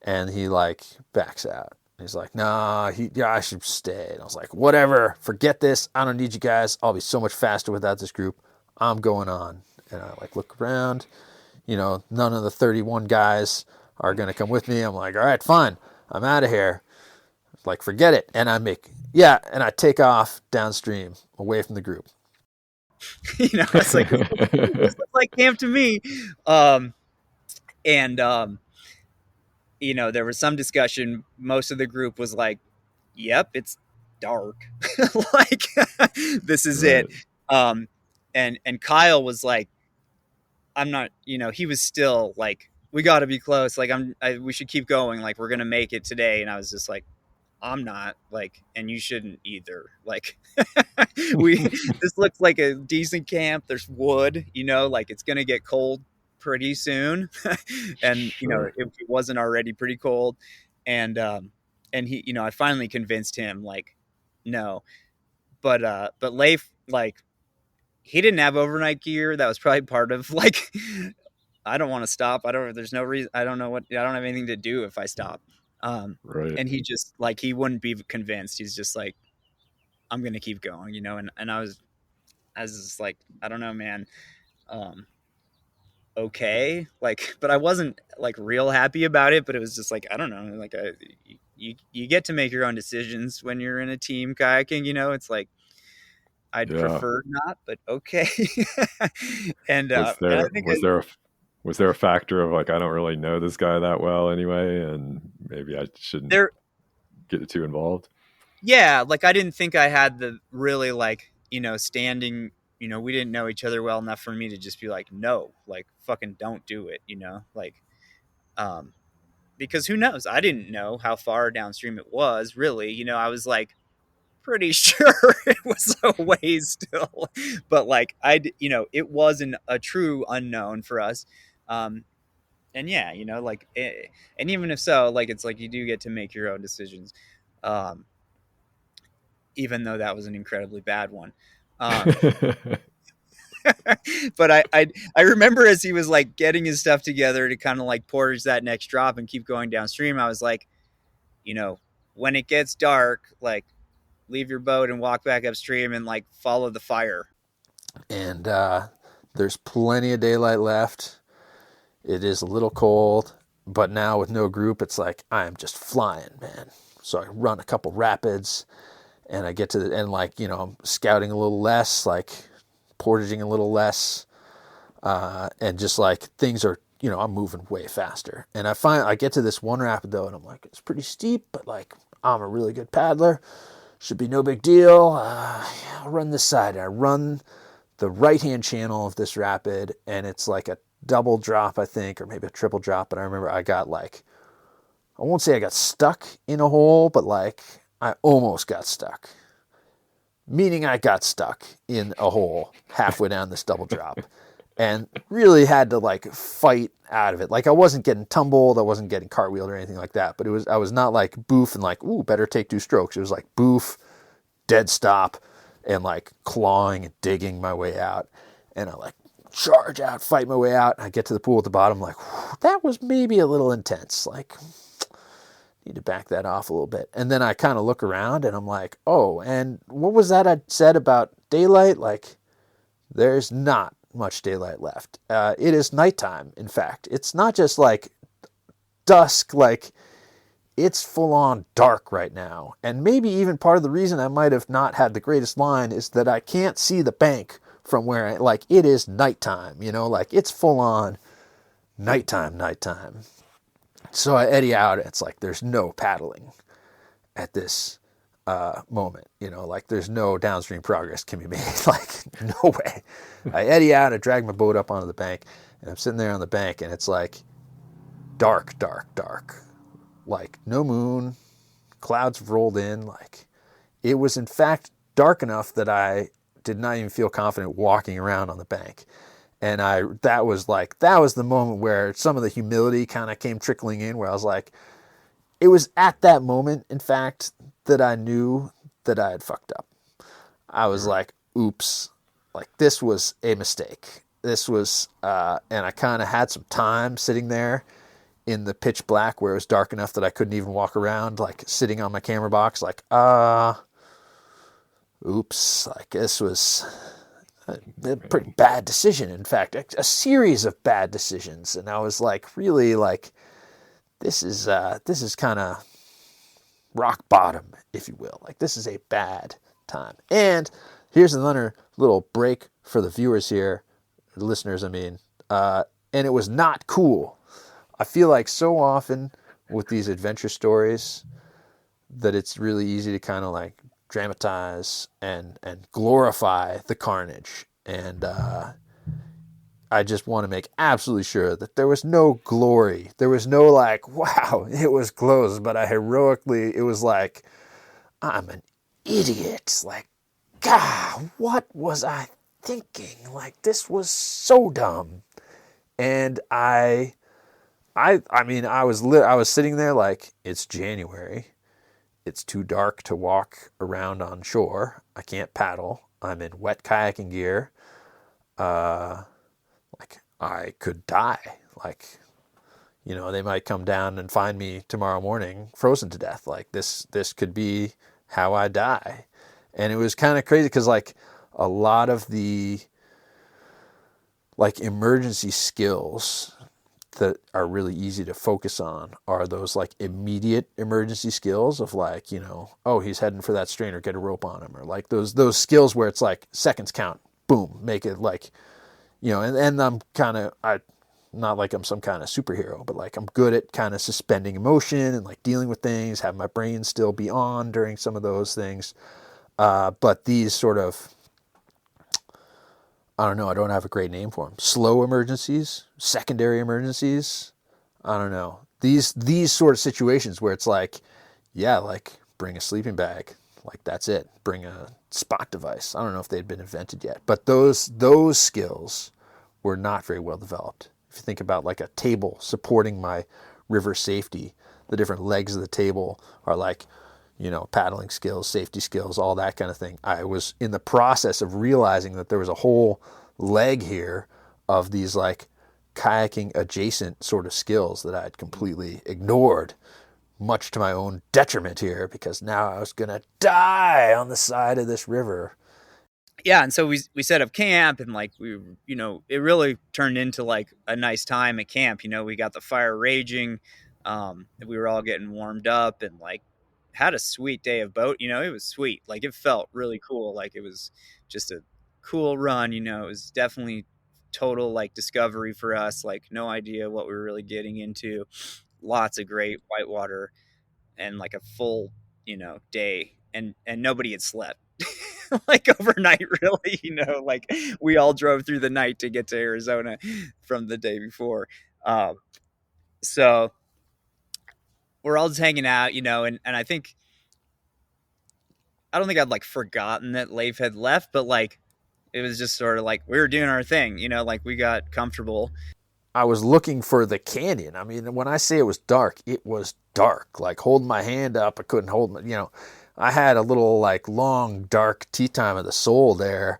and he like backs out. He's like, nah, I should stay. And I was like, whatever, forget this. I don't need you guys. I'll be so much faster without this group. I'm going on. And I like look around, none of the 31 guys are going to come with me. I'm like, all right, fine. I'm out of here. Like, forget it. And I take off downstream away from the group. It's like, it's like camp to me. There was some discussion. Most of the group was like, yep, it's dark. Like, this is right. It. And Kyle was like, I'm not, he was still like, we got to be close. Like, we should keep going. Like, we're going to make it today. And I was just like, I'm not, like, and you shouldn't either. Like, this looks like a decent camp. There's wood, like it's going to get cold pretty soon. And, sure. It wasn't already pretty cold. And he, I finally convinced him, like, no, but Leif, like, he didn't have overnight gear. That was probably part of like, I don't want to stop. There's no reason. I don't have anything to do if I stop. Right. And he just like, he wouldn't be convinced. He's just like, I'm going to keep going, and I was just like, I don't know, man. Okay. Like, but I wasn't like real happy about it, but it was just like, I don't know, like you get to make your own decisions when you're in a team kayaking, it's like, I'd prefer not, but okay. And was there a factor of like, I don't really know this guy that well anyway, and maybe I shouldn't get too involved? Yeah, like I didn't think I had the really like, standing, you know, we didn't know each other well enough for me to just be like, no, like fucking don't do it, you know, like, because who knows? I didn't know how far downstream it was really, you know, I was like pretty sure it was a ways still, but like, you know, it wasn't a true unknown for us. And yeah, you know, like, and even if so, like, it's like you do get to make your own decisions. Um, even though that was an incredibly bad one. But I remember as he was like getting his stuff together to kind of like portage that next drop and keep going downstream, I was like, you know, when it gets dark, like leave your boat and walk back upstream and like follow the fire. And there's plenty of daylight left. It is a little cold, but now with no group, it's like I am just flying, man. So I run a couple rapids, and I get to the end, like, you know, I'm scouting a little less, like portaging a little less, and just like things are, you know, I'm moving way faster. And I get to this one rapid though, and I'm like, it's pretty steep, but like I'm a really good paddler, should be no big deal. I'll run this side. And I run the right-hand channel of this rapid, and it's like a double drop, I think, or maybe a triple drop. But I remember I got like, I won't say I got stuck in a hole, but like I almost got stuck. Meaning I got stuck in a hole halfway down this double drop and really had to like fight out of it. Like I wasn't getting tumbled, I wasn't getting cartwheeled or anything like that, but I was not like boof and like, ooh, better take 2 strokes. It was like boof, dead stop, and like clawing and digging my way out. And I like charge out, fight my way out. And I get to the pool at the bottom, like, that was maybe a little intense. Like, need to back that off a little bit. And then I kind of look around and I'm like, oh, and what was that I said about daylight? Like, there's not much daylight left. It is nighttime, in fact. It's not just like dusk, like it's full on dark right now. And maybe even part of the reason I might have not had the greatest line is that I can't see the bank from where like it is nighttime, you know, like it's full on nighttime. So I eddy out. It's like there's no paddling at this moment, you know, like there's no downstream progress can be made. Like, no way. I eddy out, I drag my boat up onto the bank, and I'm sitting there on the bank, and it's like dark. Like no moon, clouds have rolled in. Like it was in fact dark enough that I did not even feel confident walking around on the bank. And that was the moment where some of the humility kind of came trickling in, where I was like, it was at that moment, in fact, that I knew that I had fucked up. I was like, oops, like this was a mistake. This was, and I kind of had some time sitting there in the pitch black where it was dark enough that I couldn't even walk around, like sitting on my camera box, like, oops, like this was a pretty bad decision. In fact, a series of bad decisions. And I was like, really like, this is kind of rock bottom, if you will. Like this is a bad time. And here's another little break for the viewers here, the listeners, I mean, and it was not cool. I feel like so often with these adventure stories that it's really easy to kind of like dramatize and glorify the carnage. And I just want to make absolutely sure that there was no glory. There was no like, wow, it was close, but it was like, I'm an idiot. Like, God, what was I thinking? Like, this was so dumb. And I mean, I was sitting there like, it's January. It's too dark to walk around on shore. I can't paddle. I'm in wet kayaking gear. Like I could die. Like, you know, they might come down and find me tomorrow morning frozen to death. Like this could be how I die. And it was kind of crazy because like a lot of the like emergency skills that are really easy to focus on are those like immediate emergency skills of like, you know, oh, he's heading for that strainer, get a rope on him, or like those skills where it's like seconds count, boom, make it like, you know, and I'm not like I'm some kind of superhero, but like I'm good at kind of suspending emotion and like dealing with things, have my brain still be on during some of those things. But these sort of I don't know. I don't have a great name for them. Slow emergencies, secondary emergencies. I don't know. These sort of situations where it's like, yeah, like bring a sleeping bag, like that's it. Bring a spot device. I don't know if they'd been invented yet, but those skills were not very well developed. If you think about like a table supporting my river safety, the different legs of the table are like, paddling skills, safety skills, all that kind of thing. I was in the process of realizing that there was a whole leg here of these like kayaking adjacent sort of skills that I had completely ignored, much to my own detriment here, because now I was going to die on the side of this river. Yeah, and so we set up camp, and like it really turned into like a nice time at camp. We got the fire raging, we were all getting warmed up, and like had a sweet day of boat. It was sweet. Like it felt really cool. Like it was just a cool run. It was definitely total like discovery for us. Like no idea what we were really getting into. Lots of great whitewater, and like a full day, and nobody had slept. Like overnight, really. Like we all drove through the night to get to Arizona from the day before. So we're all just hanging out, and I don't think I'd like forgotten that Leif had left, but like it was just sort of like we were doing our thing, like we got comfortable. I was looking for the canyon. I mean, when I say it was dark, it was dark. Like holding my hand up, I couldn't hold my, I had a little like long dark tea time of the soul there,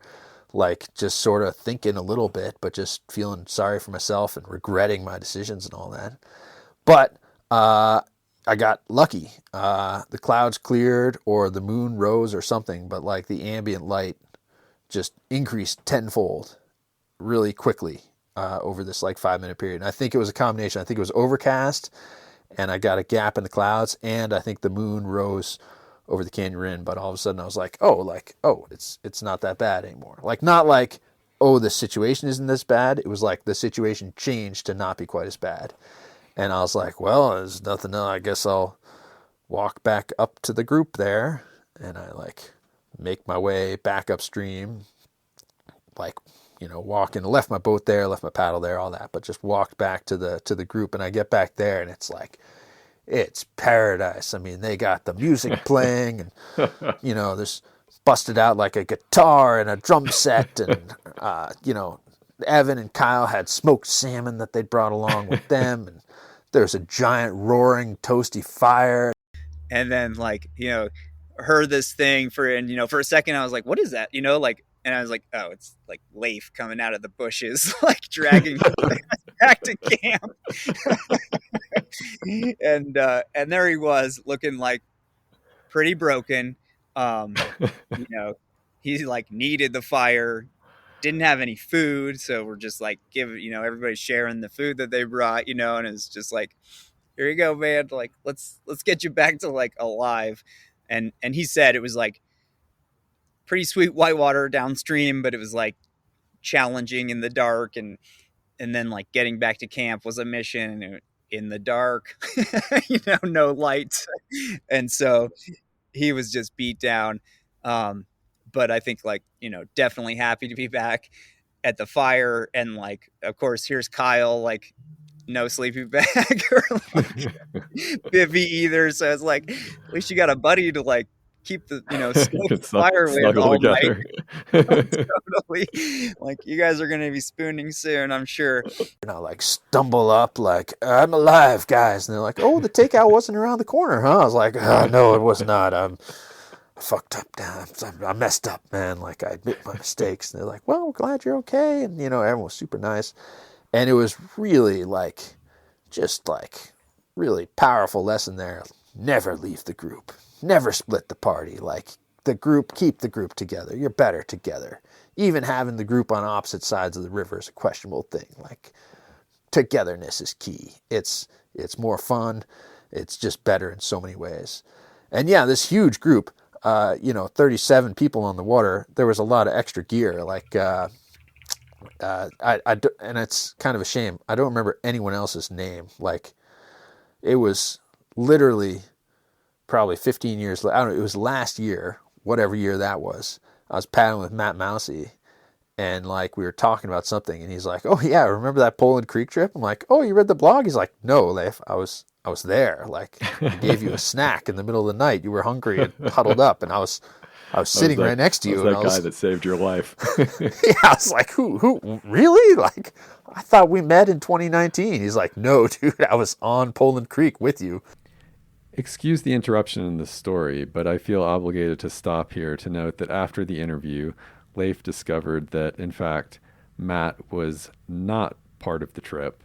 like just sort of thinking a little bit, but just feeling sorry for myself and regretting my decisions and all that. But I got lucky. The clouds cleared or the moon rose or something, but like the ambient light just increased tenfold really quickly over this like 5-minute period. And I think it was a combination. I think it was overcast and I got a gap in the clouds, and I think the moon rose over the canyon rim, but all of a sudden I was like, it's not that bad anymore. Like not like, oh, the situation isn't this bad. It was like the situation changed to not be quite as bad. And I was like, well, there's nothing else. I guess I'll walk back up to the group there. And I like make my way back upstream, like, walking, left my boat there, left my paddle there, all that, but just walked back to the group. And I get back there and it's like, it's paradise. I mean, they got the music playing and, there's busted out like a guitar and a drum set. And, Evan and Kyle had smoked salmon that they'd brought along with them. And there's a giant roaring toasty fire. And then like, heard this thing for a second I was like, what is that? And I was like, oh, it's like Leif coming out of the bushes, like dragging back to camp. And there he was looking like pretty broken. He like needed the fire, didn't have any food. So we're just like everybody sharing the food that they brought, and it's just like, here you go, man. Like, let's get you back to like alive. And he said it was like pretty sweet whitewater downstream, but it was like challenging in the dark. And then like getting back to camp was a mission in the dark, no lights. And so he was just beat down. But I think like, definitely happy to be back at the fire. And like, of course, here's Kyle, like no sleeping bag or like bivvy either. So it's like, at least you got a buddy to like keep the smoke fire with all night. Totally. Like you guys are gonna be spooning soon, I'm sure. Like stumble up like, I'm alive, guys. And they're like, oh, the takeout wasn't around the corner, huh? I was like, no, it was not. I fucked up. I messed up, man. Like I admit my mistakes. And they're like, well, we're glad you're okay. And everyone was super nice. And it was really like, just like really powerful lesson there. Never leave the group. Never split the party. Like the group, keep the group together. You're better together. Even having the group on opposite sides of the river is a questionable thing. Like togetherness is key. It's more fun. It's just better in so many ways. And yeah, this huge group, 37 people on the water. There was a lot of extra gear. Like, and it's kind of a shame. I don't remember anyone else's name. Like it was literally probably 15 years. I don't know. It was last year, whatever year that was. I was paddling with Matt Mousy, and like we were talking about something, and he's like, "Oh yeah, remember that Poland Creek trip?" I'm like, "Oh, you read the blog?" He's like, "No, Leif, I was there. Like I gave you a snack in the middle of the night. You were hungry and huddled up, and I was sitting right next to I was you, and that guy that saved your life. yeah, I was like, who, really? Like, I thought we met in 2019. He's like, no, dude, I was on Poland Creek with you. Excuse the interruption in the story, but I feel obligated to stop here to note that after the interview, Leif discovered that, in fact, Matt was not part of the trip.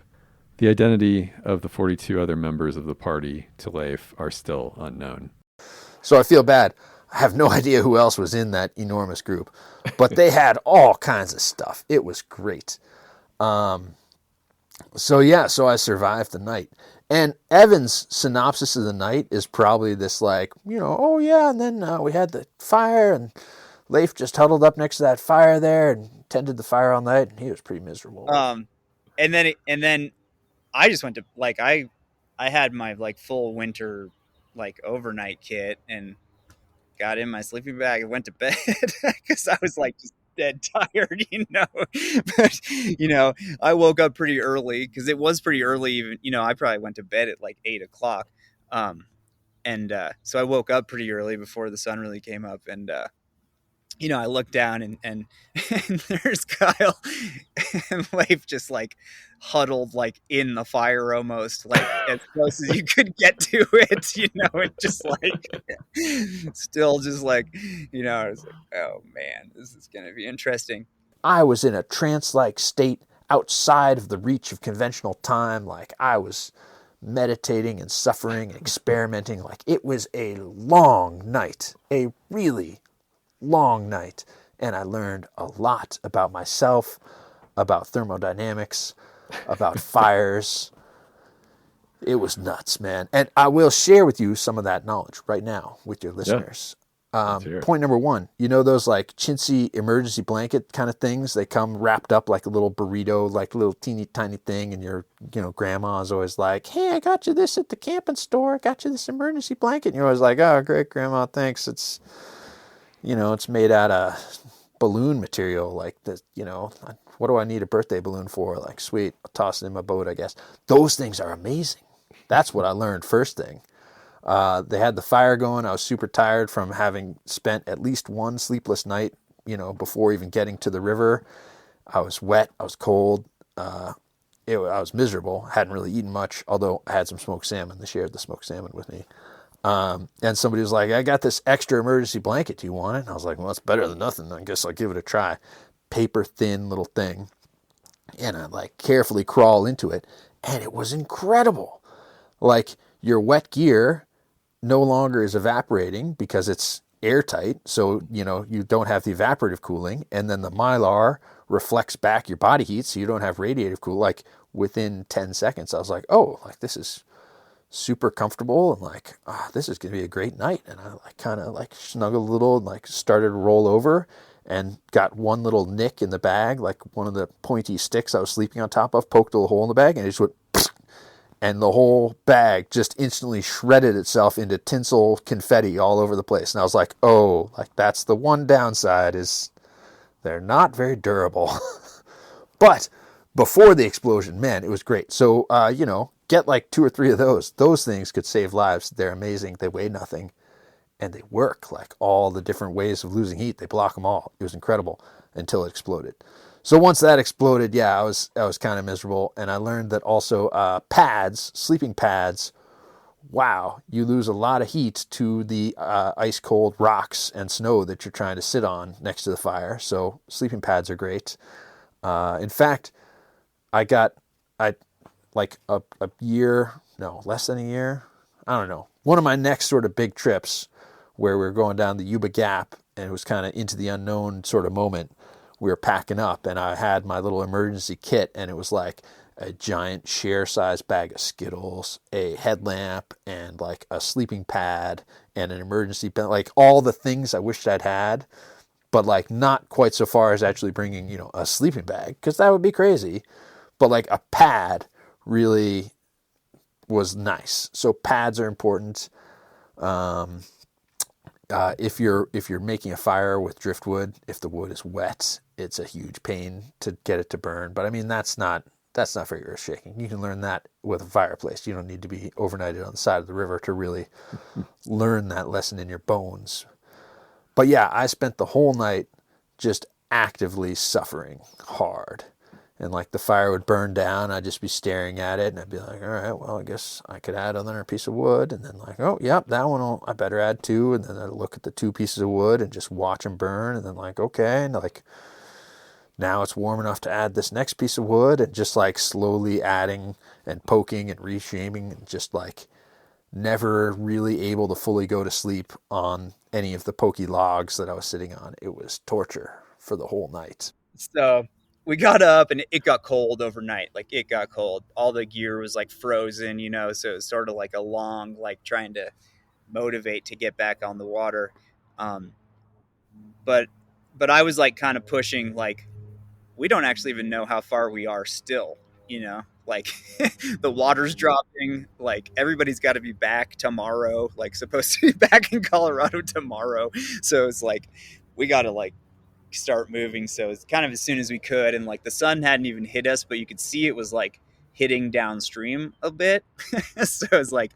The identity of the 42 other members of the party to Leif are still unknown. So I feel bad. I have no idea who else was in that enormous group, but they had all kinds of stuff. It was great. So I survived the night. And Evan's synopsis of the night is probably this like, oh yeah, and then we had the fire, and Leif just huddled up next to that fire there and tended the fire all night, and he was pretty miserable. And then I just went to like I had my like full winter like overnight kit and got in my sleeping bag and went to bed because I was like just dead tired, But I woke up pretty early because it was pretty early. Even I probably went to bed at like 8 o'clock, and so I woke up pretty early before the sun really came up, and I looked down and and there's Kyle and Leif just like huddled like in the fire almost like as close as you could get to it, and just like still just like, I was like, oh man, this is going to be interesting. I was in a trance-like state outside of the reach of conventional time. Like I was meditating and suffering and experimenting. Like it was a long night, a really long night, and I learned a lot about myself, about thermodynamics, about fires. It was nuts, man. And I will share with you some of that knowledge right now with your listeners. Point number one, those like chintzy emergency blanket kind of things, they come wrapped up like a little burrito, like a little teeny tiny thing, and your grandma's always like, hey, I got you this at the camping store, I got you this emergency blanket, and you're always like, oh great, grandma, thanks. It's it's made out of balloon material, like the, what do I need a birthday balloon for? Like, sweet, I'll toss it in my boat, I guess. Those things are amazing. That's what I learned first thing. They had the fire going. I was super tired from having spent at least one sleepless night, before even getting to the river. I was wet. I was cold. I was miserable. Hadn't really eaten much, although I had some smoked salmon. They shared the smoked salmon with me. And somebody was like, I got this extra emergency blanket. Do you want it? And I was like, well, it's better than nothing. I guess I'll give it a try. Paper thin little thing. And I like carefully crawl into it. And it was incredible. Like your wet gear no longer is evaporating because it's airtight. So, you don't have the evaporative cooling. And then the Mylar reflects back your body heat. So you don't have radiative cool. Like within 10 seconds, I was like, oh, like this is super comfortable, and like, this is going to be a great night. And I like kind of like snuggled a little and like started to roll over and got one little nick in the bag, like one of the pointy sticks I was sleeping on top of, poked a little hole in the bag, and it just went, and the whole bag just instantly shredded itself into tinsel confetti all over the place. And I was like, oh, like that's the one downside, is they're not very durable. But before the explosion, man, it was great. So, get like 2 or 3 of those. Those things could save lives. They're amazing. They weigh nothing, and they work. Like all the different ways of losing heat, they block them all. It was incredible until it exploded. So once that exploded, I was kind of miserable, and I learned that also pads, sleeping pads, wow, you lose a lot of heat to the ice cold rocks and snow that you're trying to sit on next to the fire. So sleeping pads are great. In fact, I like a year, no, less than a year, I don't know. One of my next sort of big trips where we were going down the Yuba Gap, and it was kind of into the unknown sort of moment, we were packing up, and I had my little emergency kit, and it was like a giant share-sized bag of Skittles, a headlamp, and like a sleeping pad, and an emergency bed, like all the things I wished I'd had, but like not quite so far as actually bringing, a sleeping bag, because that would be crazy. But like a pad really was nice. So pads are important. If you're making a fire with driftwood, if the wood is wet it's a huge pain to get it to burn. But I mean, that's not very earth shaking. You can learn that with a fireplace. You don't need to be overnighted on the side of the river to really learn that lesson in your bones. But yeah, I spent the whole night just actively suffering hard. And like the fire would burn down, I'd just be staring at it, and I'd be like, all right, well, I guess I could add another piece of wood. And then like, oh, yep, that one I better add two. And then I'd look at the two pieces of wood and just watch them burn. And then like, okay, and like now it's warm enough to add this next piece of wood, and just like slowly adding and poking and reshaming, and just like never really able to fully go to sleep on any of the pokey logs that I was sitting on. It was torture for the whole night. So we got up and it got cold overnight. Like it got cold. All the gear was like frozen, you know, so it was sort of like a long, like trying to motivate to get back on the water. Um, but I was like kind of pushing, like, we don't actually even know how far we are still, you know, like the water's dropping, like everybody's got to be back tomorrow, like supposed to be back in Colorado tomorrow. So it's like, we got to like start moving. So it's kind of as soon as we could. And like the sun hadn't even hit us, but you could see it was like hitting downstream a bit. So it was like,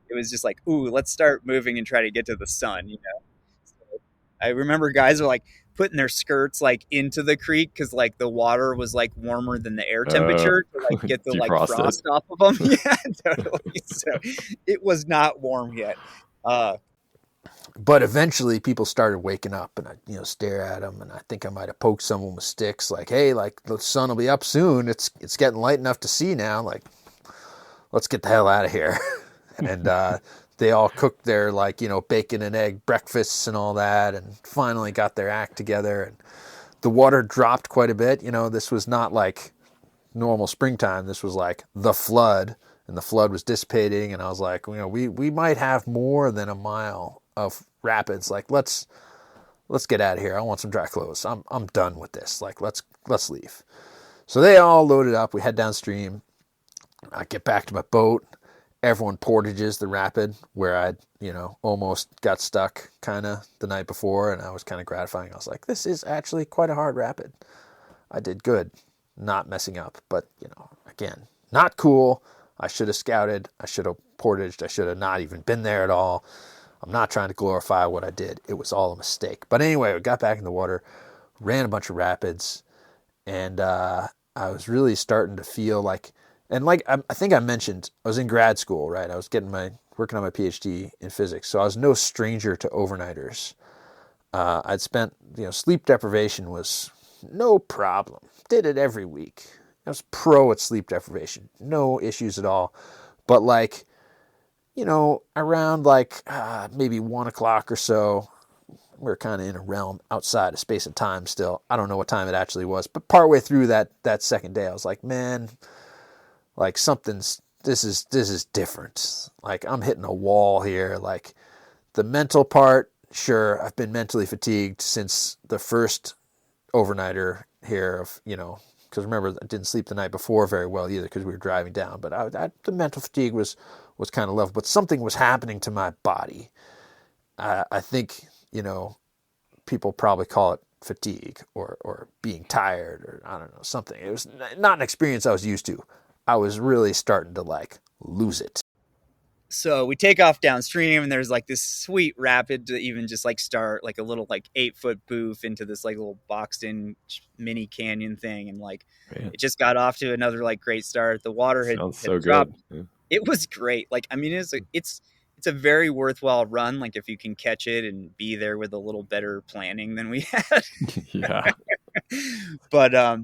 it was just like, ooh, let's start moving and try to get to the sun, you know? So I remember guys were like putting their skirts like into the creek because like the water was like warmer than the air temperature to like get the like frost off of them. Yeah, totally. So it was not warm yet. But eventually people started waking up, and I, stare at them, and I think I might have poked someone with sticks, like, hey, like the sun will be up soon. It's getting light enough to see now. Like, let's get the hell out of here. And they all cooked their like, bacon and egg breakfasts and all that, and finally got their act together. And the water dropped quite a bit. This was not like normal springtime. This was like the flood, and the flood was dissipating. And I was like, we might have more than a mile of rapids. Like, let's get out of here. I want some dry clothes. I'm done with this. Like, let's leave. So they all loaded up. We head downstream. I get back to my boat. Everyone portages the rapid where I'd, almost got stuck kind of the night before, and I was kind of gratifying. I was like, this is actually quite a hard rapid. I did good, not messing up, but, again, not cool. I should have scouted. I should have portaged. I should have not even been there at all. I'm not trying to glorify what I did. It was all a mistake. But anyway, we got back in the water, ran a bunch of rapids, and I was really starting to feel like, and like I think I mentioned, I was in grad school, right? I was working on my PhD in physics, so I was no stranger to overnighters. I'd spent, sleep deprivation was no problem. Did it every week. I was pro at sleep deprivation, no issues at all. But like, around like maybe 1 o'clock or so, we're kind of in a realm outside of space and time still. I don't know what time it actually was, but partway through that second day, I was like, man, like this is different. Like, I'm hitting a wall here. Like, the mental part, sure, I've been mentally fatigued since the first overnighter here of, because remember, I didn't sleep the night before very well either because we were driving down. But the mental fatigue was kind of level. But something was happening to my body. I think, people probably call it fatigue or being tired, or I don't know, something. It was not an experience I was used to. I was really starting to like lose it. So we take off downstream, and there's like this sweet rapid to even just like start like a little like 8-foot boof into this like little boxed in mini canyon thing. And like, man, it just got off to another like great start. The water had so dropped. Good. Yeah. It was great. Like, I mean, it's a very worthwhile run. Like, if you can catch it and be there with a little better planning than we had. Yeah. But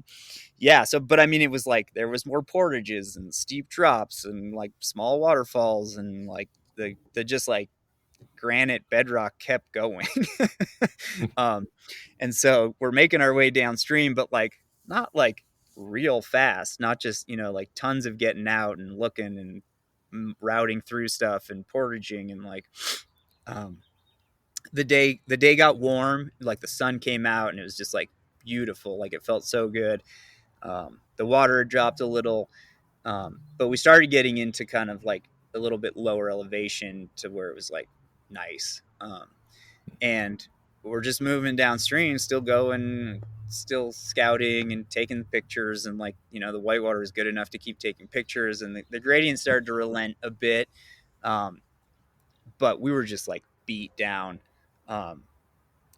yeah, so, but I mean, it was like, there was more portages and steep drops and like small waterfalls, and like the just like granite bedrock kept going. And so we're making our way downstream, but like, not like real fast, not just, like tons of getting out and looking and routing through stuff and portaging. And like, the day got warm, like the sun came out, and it was just like beautiful. Like, it felt so good. The water dropped a little, but we started getting into kind of like a little bit lower elevation to where it was like nice. And we're just moving downstream, still going, still scouting and taking pictures, and like, you know, the whitewater is good enough to keep taking pictures, and the gradient started to relent a bit, but we were just like beat down.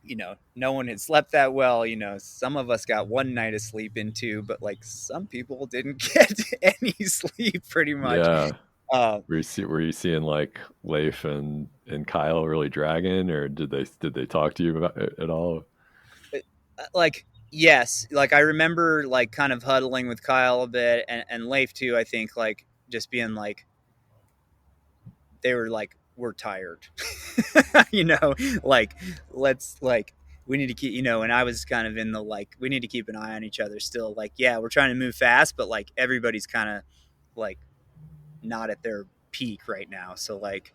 You know, no one had slept that well. You know, some of us got one night of sleep into, but like some people didn't get any sleep pretty much. Yeah. Uh, Were you seeing like Leif and Kyle really dragging, or did they talk to you about it at all? like, yes, like I remember like kind of huddling with Kyle a bit, and Leif too, I think, like just being like, they were like, we're tired. You know, like, let's like, we need to keep, you know, and I was kind of in the like, we need to keep an eye on each other still. Like, yeah, we're trying to move fast, but like everybody's kind of like not at their peak right now. So like,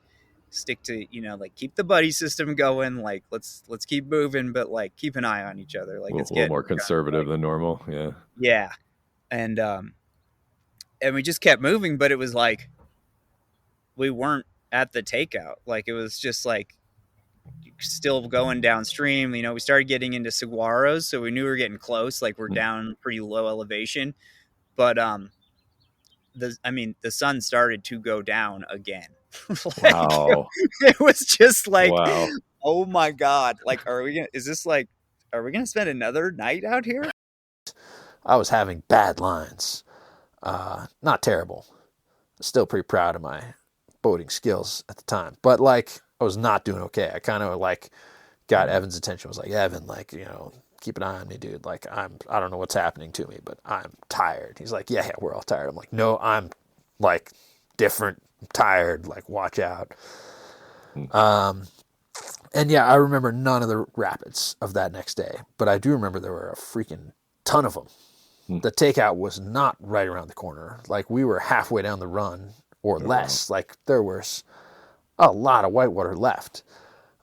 stick to, you know, like keep the buddy system going. Like, let's keep moving, but like keep an eye on each other. Like, A it's little getting more kind of conservative like, than normal. Yeah. yeah. And we just kept moving, but it was like, we weren't at the takeout. Like, it was just like still going downstream. You know, we started getting into saguaros, so we knew we were getting close. Like, we're down pretty low elevation, but the sun started to go down again. Like, Wow. it was just like, Wow. oh my god! Like, are we gonna spend another night out here? I was having bad lines. Not terrible. Still pretty proud of my boating skills at the time, but like I was not doing okay. I kind of like got Evan's attention. Was like, Evan, like, you know, keep an eye on me, dude. Like, I don't know what's happening to me, but I'm tired. He's like, yeah, we're all tired. I'm like, no, I'm like different. I'm tired. Like, watch out. And yeah, I remember none of the rapids of that next day, but I do remember there were a freaking ton of them. The takeout was not right around the corner. Like, we were halfway down the run or less. Wow. Like, there was a lot of whitewater left.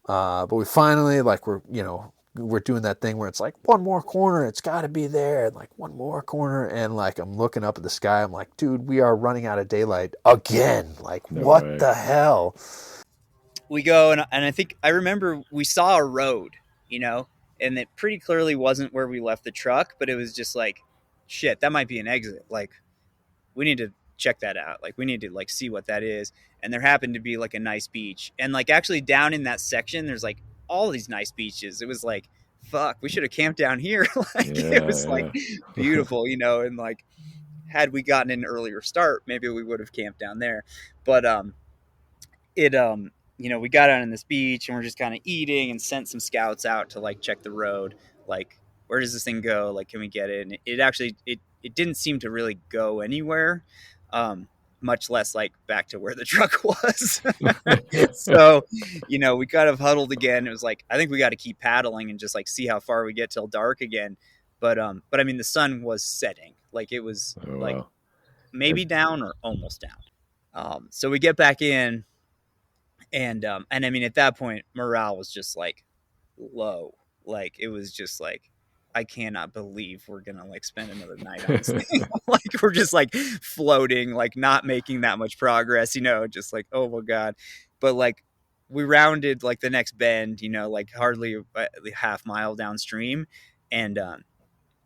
But we finally, like, we're doing that thing where it's like, one more corner, it's got to be there. And like, one more corner. And like, I'm looking up at the sky. I'm like, dude, we are running out of daylight again. Like, No what way. the hell? We go, and I think I remember we saw a road, you know, and it pretty clearly wasn't where we left the truck, but it was just like, shit, that might be an exit. Like, we need to check that out. Like, we need to like see what that is. And there happened to be like a nice beach, and like actually down in that section, there's like all these nice beaches. It was like, fuck, we should have camped down here. Like, it was like Yeah. beautiful, you know, and like, had we gotten an earlier start, maybe we would have camped down there. But it you know, we got out on this beach and we're just kind of eating, and sent some scouts out to like check the road. Like, where does this thing go? Like, can we get it? And it actually, it didn't seem to really go anywhere, much less like back to where the truck was. So, you know, we kind of huddled again. It was like, I think we got to keep paddling and just like see how far we get till dark again. But I mean, the sun was setting. Like, it was Oh, like wow. maybe down or almost down. So we get back in, and I mean, at that point, morale was just like low. Like, it was just like, I cannot believe we're gonna like spend another night on this thing. Like, we're just like floating, like not making that much progress, you know, just like, oh my god. But like, we rounded like the next bend, you know, like hardly a half mile downstream, and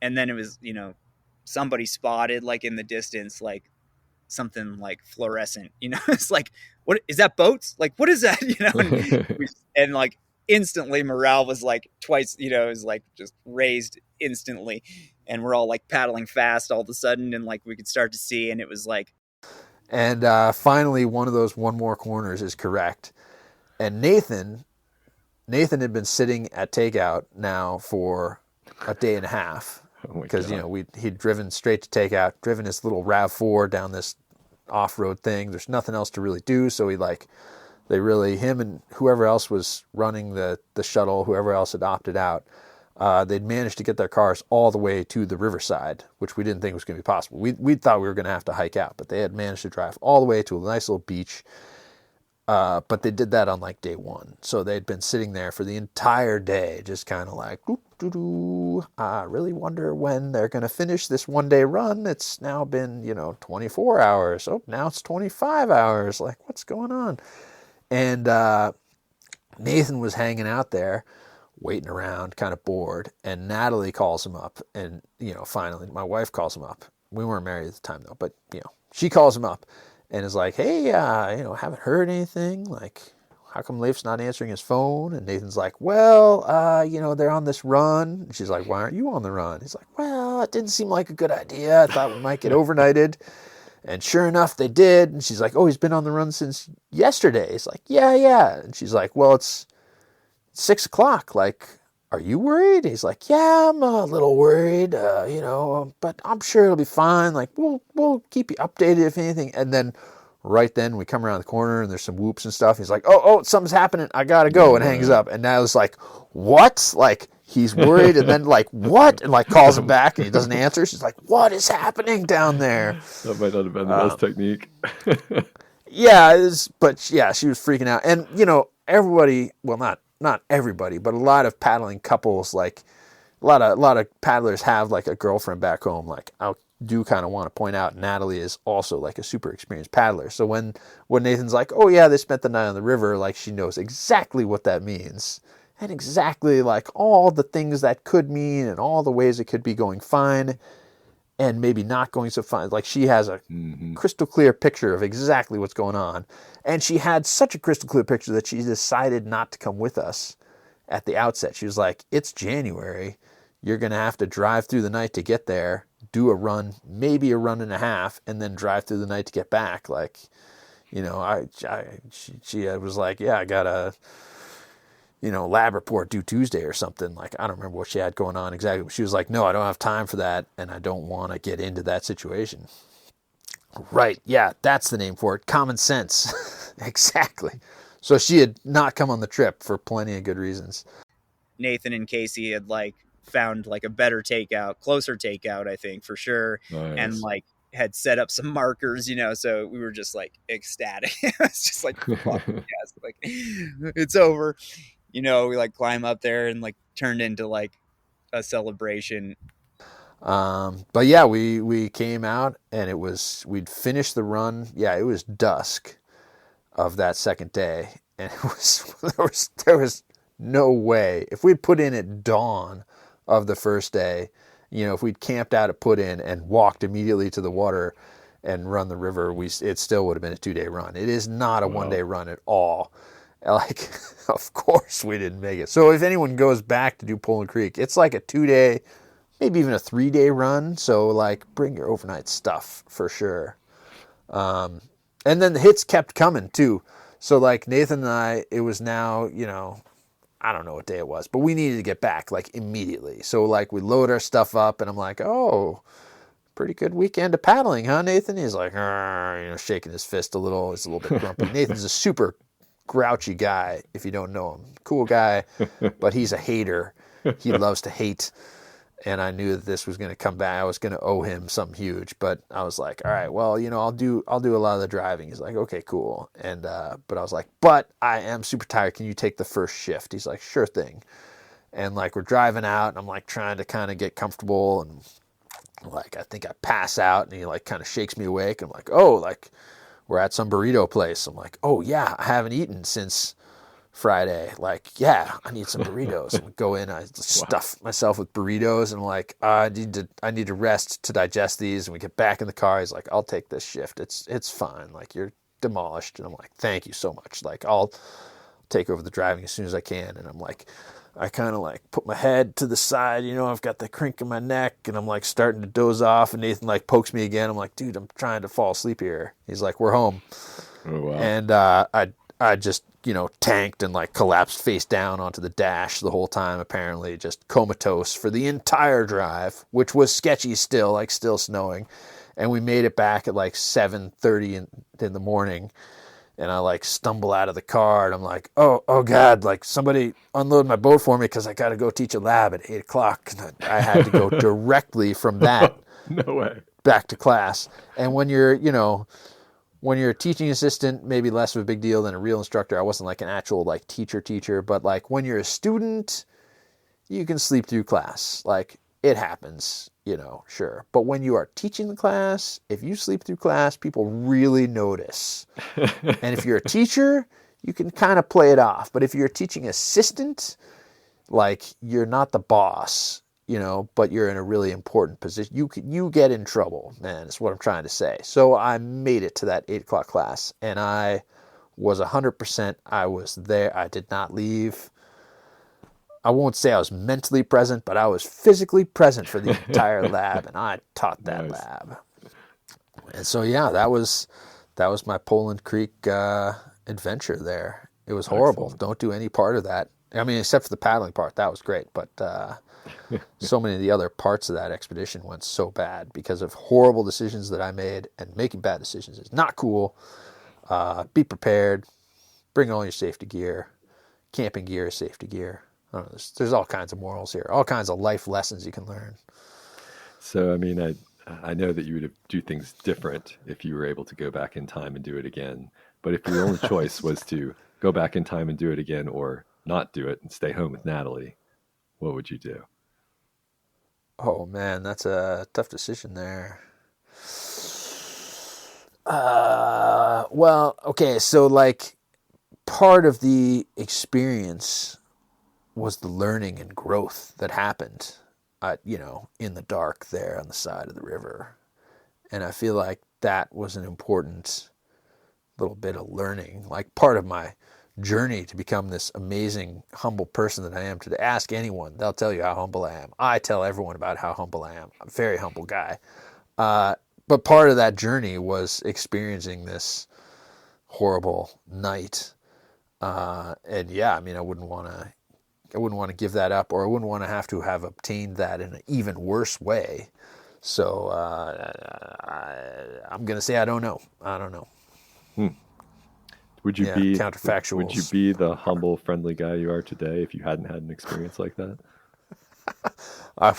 then it was, you know, somebody spotted like in the distance like something like fluorescent, you know. It's like, what is that, boats? Like, what is that? You know, and like instantly morale was like twice, you know, it was like just raised instantly, and we're all like paddling fast all of a sudden, and like we could start to see, and it was like, And finally, one of those one more corners is correct. And Nathan had been sitting at takeout now for a day and a half, Oh my because, you God. know, he'd driven straight to takeout, driven his little RAV4 down this off-road thing. There's nothing else to really do, so him and whoever else was running the shuttle, whoever else had opted out, they'd managed to get their cars all the way to the riverside, which we didn't think was going to be possible. We thought we were going to have to hike out, but they had managed to drive all the way to a nice little beach. But they did that on like day one. So they'd been sitting there for the entire day, just kind of like, I really wonder when they're going to finish this one day run. It's now been, 24 hours. Oh, now it's 25 hours. Like, what's going on? And Nathan was hanging out there waiting around, kind of bored. And Natalie calls him up, and finally, my wife calls him up. We weren't married at the time though, but she calls him up, and is like, "Hey, haven't heard anything. Like, how come Leif's not answering his phone?" And Nathan's like, "Well, they're on this run." And she's like, "Why aren't you on the run?" He's like, "Well, it didn't seem like a good idea. I thought we might get overnighted." And sure enough, they did. And she's like, "Oh, he's been on the run since yesterday." He's like, "Yeah." And she's like, "Well, it's 6 o'clock. Like, are you worried?" He's like, "Yeah, I'm a little worried, but I'm sure it'll be fine. Like, we'll keep you updated if anything." And then right then we come around the corner and there's some whoops and stuff. He's like, oh, something's happening. I gotta go, and hangs up. And now it's like, what? Like, he's worried, and then like, what? And like calls him back, and he doesn't answer. She's like, "What is happening down there?" That might not have been the best technique. Yeah, but yeah, she was freaking out. And everybody, well, not everybody, but a lot of paddling couples, like a lot of paddlers have like a girlfriend back home. Like, I do kind of want to point out, Natalie is also like a super experienced paddler. So when Nathan's like, "Oh yeah, they spent the night on the river," like, she knows exactly what that means, and exactly like all the things that could mean, and all the ways it could be going fine and maybe not going so fine. Like, she has a crystal clear picture of exactly what's going on. And she had such a crystal clear picture that she decided not to come with us at the outset. She was like, "It's January. You're going to have to drive through the night to get there, do a run, maybe a run and a half, and then drive through the night to get back." Like, she was like, "Yeah, I got a, lab report due Tuesday or something." Like, I don't remember what she had going on exactly. But she was like, "No, I don't have time for that, and I don't want to get into that situation." Right. Yeah, that's the name for it. Common sense. Exactly. So she had not come on the trip for plenty of good reasons. Nathan and Casey had like found like a better takeout, closer takeout, I think, for sure. Nice. And like had set up some markers, so we were just like ecstatic. It's just like, fuck, yes, like, it's over. We like climb up there, and like turned into like a celebration. But yeah, we came out, and we'd finished the run. Yeah, it was dusk of that second day, and there was no way, if we'd put in at dawn of the first day, if we'd camped out at put in and walked immediately to the water and run the river, it still would have been a 2-day run. It is not a 1-day run at all. Like, of course we didn't make it. So if anyone goes back to do Poland Creek, it's like a 2-day, maybe even a 3-day run. So like, bring your overnight stuff for sure. And then the hits kept coming too. So like, Nathan and I, it was now, I don't know what day it was, but we needed to get back like immediately. So like, we load our stuff up, and I'm like, "Oh, pretty good weekend of paddling, huh, Nathan?" He's like, shaking his fist a little. He's a little bit grumpy. Nathan's a super grouchy guy, if you don't know him. Cool guy, but he's a hater. He loves to hate. And I knew that this was going to come back. I was going to owe him something huge, but I was like, "All right, well, I'll do a lot of the driving." He's like, "Okay, cool." And, but I was like, "But I am super tired. Can you take the first shift?" He's like, "Sure thing." And like, we're driving out, and I'm like trying to kind of get comfortable, and like, I think I pass out, and he like kind of shakes me awake. I'm like, "Oh, like, we're at some burrito place." I'm like, "Oh yeah, I haven't eaten since Friday. Like, yeah, I need some burritos." And we go in, I stuff myself with burritos, and I'm like, I need to rest to digest these. And we get back in the car. He's like, "I'll take this shift. It's fine. Like, you're demolished." And I'm like, "Thank you so much. Like, I'll take over the driving as soon as I can." And I'm like, I kind of like put my head to the side, I've got the crink in my neck, and I'm like starting to doze off, and Nathan like pokes me again. I'm like, "Dude, I'm trying to fall asleep here." He's like, "We're home." Oh, wow. And I just, tanked and like collapsed face down onto the dash the whole time, apparently just comatose for the entire drive, which was sketchy still, like still snowing. And we made it back at like 7:30 in the morning. And I like stumble out of the car, and I'm like, oh God, like, somebody unload my boat for me, because I got to go teach a lab at 8 o'clock. And I had to go directly from that No way. back to class. And when you're a teaching assistant, maybe less of a big deal than a real instructor. I wasn't like an actual like teacher, but like when you're a student, you can sleep through class. Like, it happens, sure. But when you are teaching the class, if you sleep through class, people really notice. And if you're a teacher, you can kind of play it off. But if you're a teaching assistant, like you're not the boss, but you're in a really important position. You get in trouble, man, is what I'm trying to say. So I made it to that 8 o'clock class, and I was 100%. I was there. I did not leave. I won't say I was mentally present, but I was physically present for the entire lab, and I taught that Nice. lab. And so yeah, that was my Poland Creek adventure there. It was horrible. Excellent. Don't do any part of that. I mean, except for the paddling part, that was great. But so many of the other parts of that expedition went so bad because of horrible decisions that I made. And making bad decisions is not cool. Be prepared. Bring all your safety gear. Camping gear is safety gear. I don't know, there's all kinds of morals here. All kinds of life lessons you can learn. So, I mean, I know that you would do things different if you were able to go back in time and do it again. But if your only choice was to go back in time and do it again or not do it and stay home with Natalie, what would you do? Oh man, that's a tough decision there. Well, okay, so like part of the experience was the learning and growth that happened, in the dark there on the side of the river. And I feel like that was an important little bit of learning, like part of my journey to become this amazing, humble person that I am. To ask anyone, they'll tell you how humble I am. I tell everyone about how humble I am. I'm a very humble guy. But part of that journey was experiencing this horrible night. And yeah, I mean, I wouldn't want to give that up, or I wouldn't want to have obtained that in an even worse way. So I'm going to say I don't know. I don't know. Would you Yeah, be counterfactuals. Would you be the humble, friendly guy you are today if you hadn't had an experience like that? I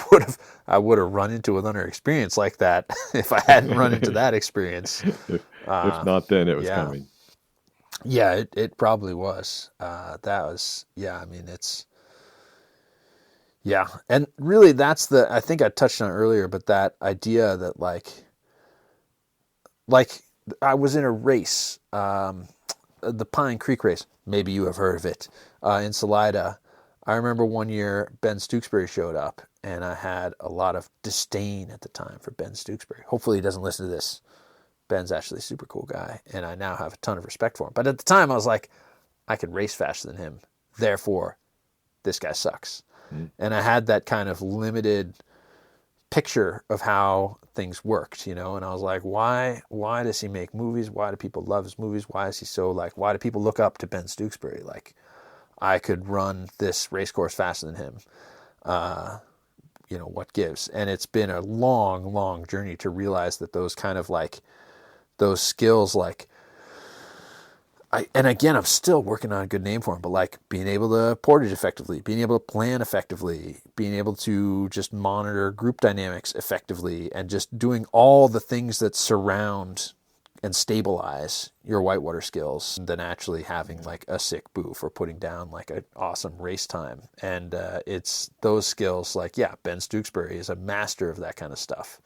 would have run into another experience like that if I hadn't run into that experience. If not, then it was yeah. coming. Yeah, it probably was. That was, yeah, I mean, yeah. And really I think I touched on it earlier, but that idea that like I was in a race, the Pine Creek race. Maybe you have heard of it, in Salida. I remember one year Ben Stooksbury showed up, and I had a lot of disdain at the time for Ben Stooksbury. Hopefully he doesn't listen to this. Ben's actually a super cool guy, and I now have a ton of respect for him. But at the time, I was like, I could race faster than him. Therefore, this guy sucks. And I had that kind of limited picture of how things worked, and I was like, why does he make movies? Why do people love his movies? Why is he so why do people look up to Ben Stooksbury? Like, I could run this race course faster than him. What gives? And it's been a long, long journey to realize that those kind of those skills, and again, I'm still working on a good name for them, but being able to portage effectively, being able to plan effectively, being able to just monitor group dynamics effectively, and just doing all the things that surround and stabilize your whitewater skills, than actually having a sick boof or putting down an awesome race time. And it's those skills, Ben Stooksbury is a master of that kind of stuff.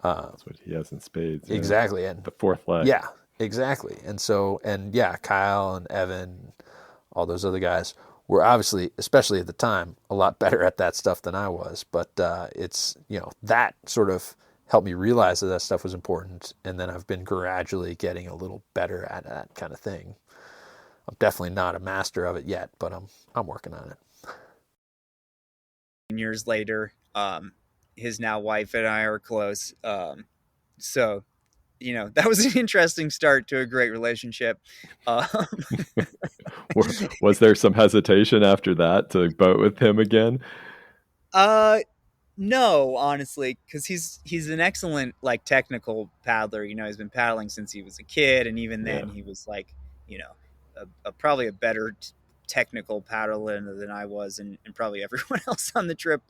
That's what he has in spades. Exactly. And the fourth leg. Yeah, exactly. And Kyle and Evan, all those other guys were obviously, especially at the time, a lot better at that stuff than I was. But it's, that sort of helped me realize that stuff was important. And then I've been gradually getting a little better at that kind of thing. I'm definitely not a master of it yet, but I'm working on it. Years later, his now wife and I are close. So, that was an interesting start to a great relationship. Was there some hesitation after that to boat with him again? No, honestly, because he's an excellent technical paddler. He's been paddling since he was a kid, and even then he was probably a better technical paddler than I was, and probably everyone else on the trip.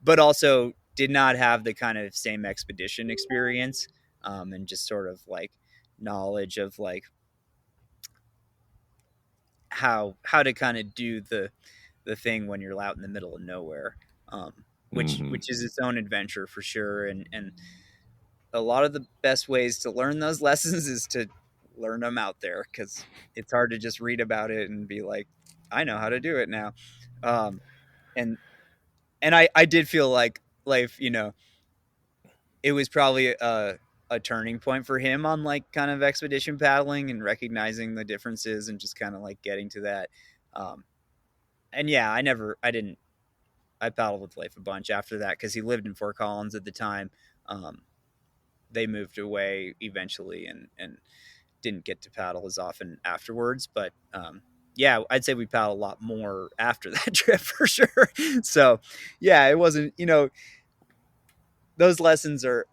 But also did not have the kind of same expedition experience, and just sort of knowledge of how to kind of do the thing when you're out in the middle of nowhere, which is its own adventure for sure. And a lot of the best ways to learn those lessons is to learn them out there, because it's hard to just read about it and be like, I know how to do it now. Um, and I did feel like Leif, it was probably a turning point for him on like kind of expedition paddling and recognizing the differences and just kind of like getting to that. Um, and yeah, I paddled with Leif a bunch after that because he lived in Fort Collins at the time. Um, they moved away eventually and didn't get to paddle as often afterwards. But yeah, I'd say we paddled a lot more after that trip for sure. So yeah, it wasn't, those lessons are,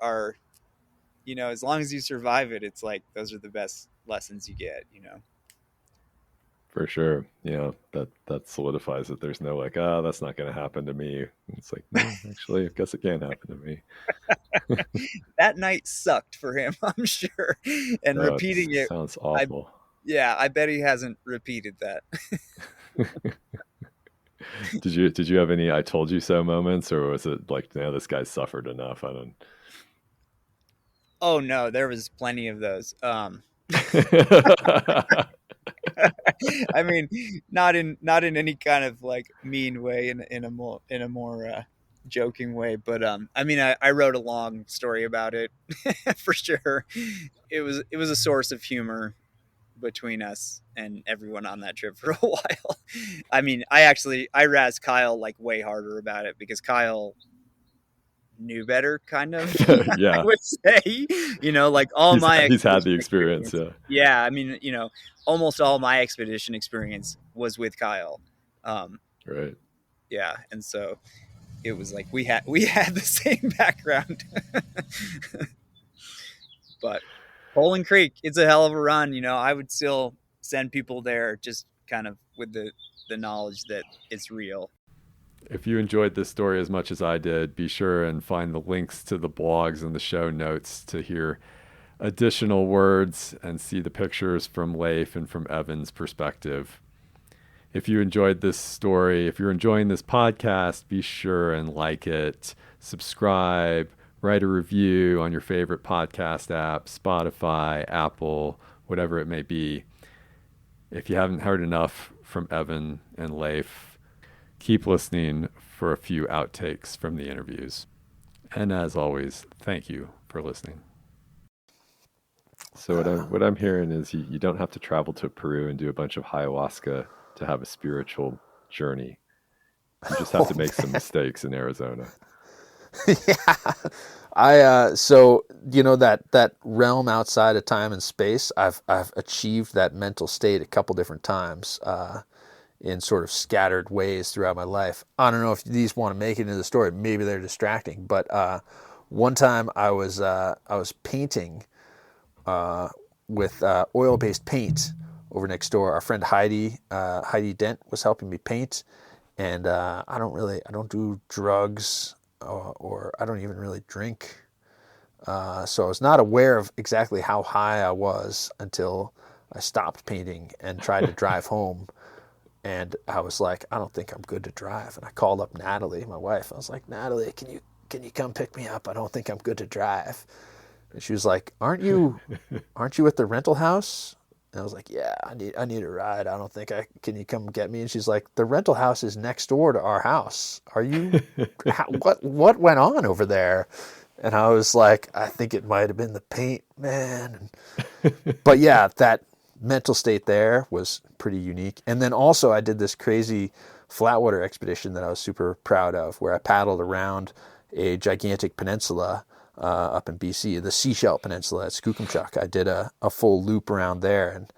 as long as you survive it, it's like, those are the best lessons you get. For sure. Yeah, that solidifies it. There's no like, oh, that's not going to happen to me. It's like, no, actually, I guess it can happen to me. That night sucked for him, I'm sure. And Oh, it repeating it, sounds awful. I bet he hasn't repeated that. Did you have any "I told you so" moments, or was it like, no, this guy's suffered enough? I don't. Oh no, there was plenty of those. I mean, not in any kind of like mean way, in a more joking way, but I mean, I wrote a long story about it for sure. It was a source of humor between us and everyone on that trip for a while. I mean, I razzed Kyle like way harder about it because Kyle knew better, kind of. I Yeah, would say, like all he's had the expedition experience. Yeah, yeah, I mean, almost all my expedition experience was with Kyle. right. Yeah, and so it was like we had the same background. But Bowling Creek, it's a hell of a run. I would still send people there just kind of with the knowledge that it's real. If you enjoyed this story as much as I did, be sure and find the links to the blogs and the show notes to hear additional words and see the pictures from Leif and from Evan's perspective. If you enjoyed this story, if you're enjoying this podcast, be sure and like it, subscribe, write a review on your favorite podcast app, Spotify, Apple, whatever it may be. If you haven't heard enough from Evan and Leif, keep listening for a few outtakes from the interviews. And as always, thank you for listening. So what I'm hearing is you don't have to travel to Peru and do a bunch of ayahuasca to have a spiritual journey. You just have to make some mistakes in Arizona. Yeah. So that realm outside of time and space, I've achieved that mental state a couple different times in sort of scattered ways throughout my life. I don't know if these want to make it into the story. Maybe they're distracting, but one time I was painting with oil-based paint over next door. Our friend Heidi Dent was helping me paint, and I don't do drugs or I don't even really drink. So I was not aware of exactly how high I was until I stopped painting and tried to drive home. And I was like, I don't think I'm good to drive. And I called up Natalie, my wife. I was like, Natalie, can you come pick me up? I don't think I'm good to drive. And she was like, aren't you at the rental house? And I was like, yeah, I need a ride. I don't think can you come get me? And she's like, the rental house is next door to our house. Are you, what went on over there? And I was like, I think it might have been the paint, man. But yeah, that mental state there was pretty unique. And then also I did this crazy flatwater expedition that I was super proud of, where I paddled around a gigantic peninsula up in BC, the Seashell Peninsula at Skookumchuck. I did a full loop around there, and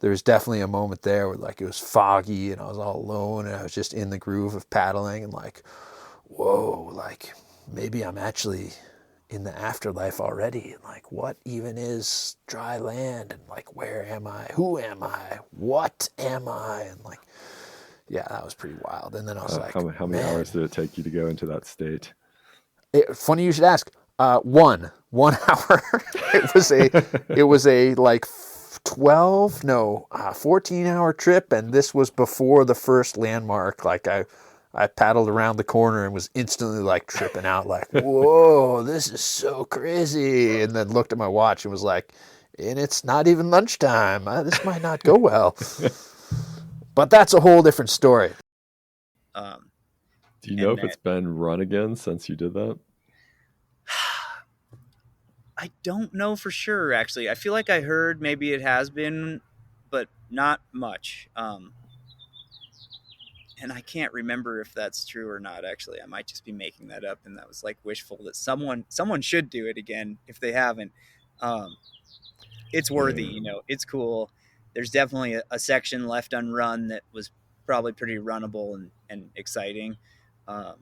there was definitely a moment there where like it was foggy and I was all alone and I was just in the groove of paddling and like, whoa, like maybe I'm actually in the afterlife already, and like what even is dry land, and like where am I, who am I, what am I, and like, yeah, that was pretty wild. And then I was like, how many hours did it take you to go into that state? Funny you should ask. 1 hour. It was a like 14-hour trip, and this was before the first landmark. Like I paddled around the corner and was instantly like tripping out, like, whoa, this is so crazy. And then looked at my watch and was like, and it's not even lunchtime. This might not go well. But that's a whole different story. Do you know And if then it's been run again since you did that? I don't know for sure, actually. I feel like I heard maybe it has been, but not much. And I can't remember if that's true or not. Actually, I might just be making that up, and that was like wishful that someone should do it again if they haven't. Um, it's worthy, Yeah. It's cool. There's definitely a section left unrun that was probably pretty runnable and exciting. Um,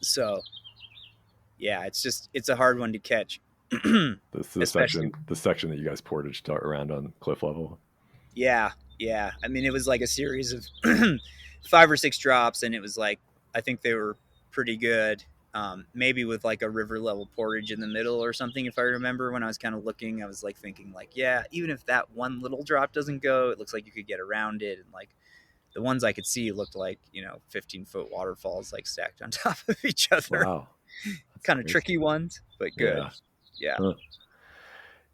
so yeah, it's a hard one to catch, This is the especially. section that you guys portaged around on cliff level. Yeah, yeah. I mean, it was like a series of 5 or 6 drops, and it was like I think they were pretty good. Maybe with like a river level portage in the middle or something. If I remember, when I was kind of looking, I was like thinking like, yeah, even if that one little drop doesn't go, it looks like you could get around it. And like the ones I could see looked like 15-foot waterfalls like stacked on top of each other. Wow. That's Kind of crazy. tricky ones, but good. Yeah. Yeah. Huh.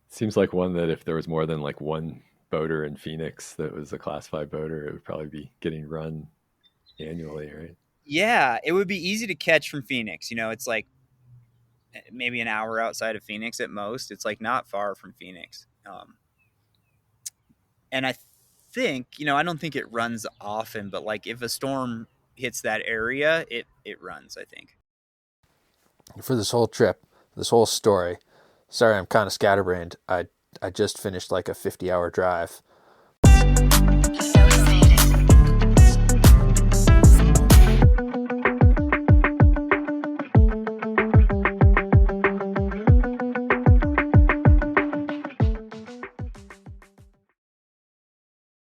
Seems like one that if there was more than like one boater in Phoenix that was a class 5 boater, it would probably be getting run annually, right? Yeah, it would be easy to catch from Phoenix. It's like maybe an hour outside of Phoenix at most. It's like not far from Phoenix. And I think, I don't think it runs often, but like if a storm hits that area, it runs, I think. For this whole trip, this whole story, sorry I'm kind of scatterbrained. I just finished like a 50-hour drive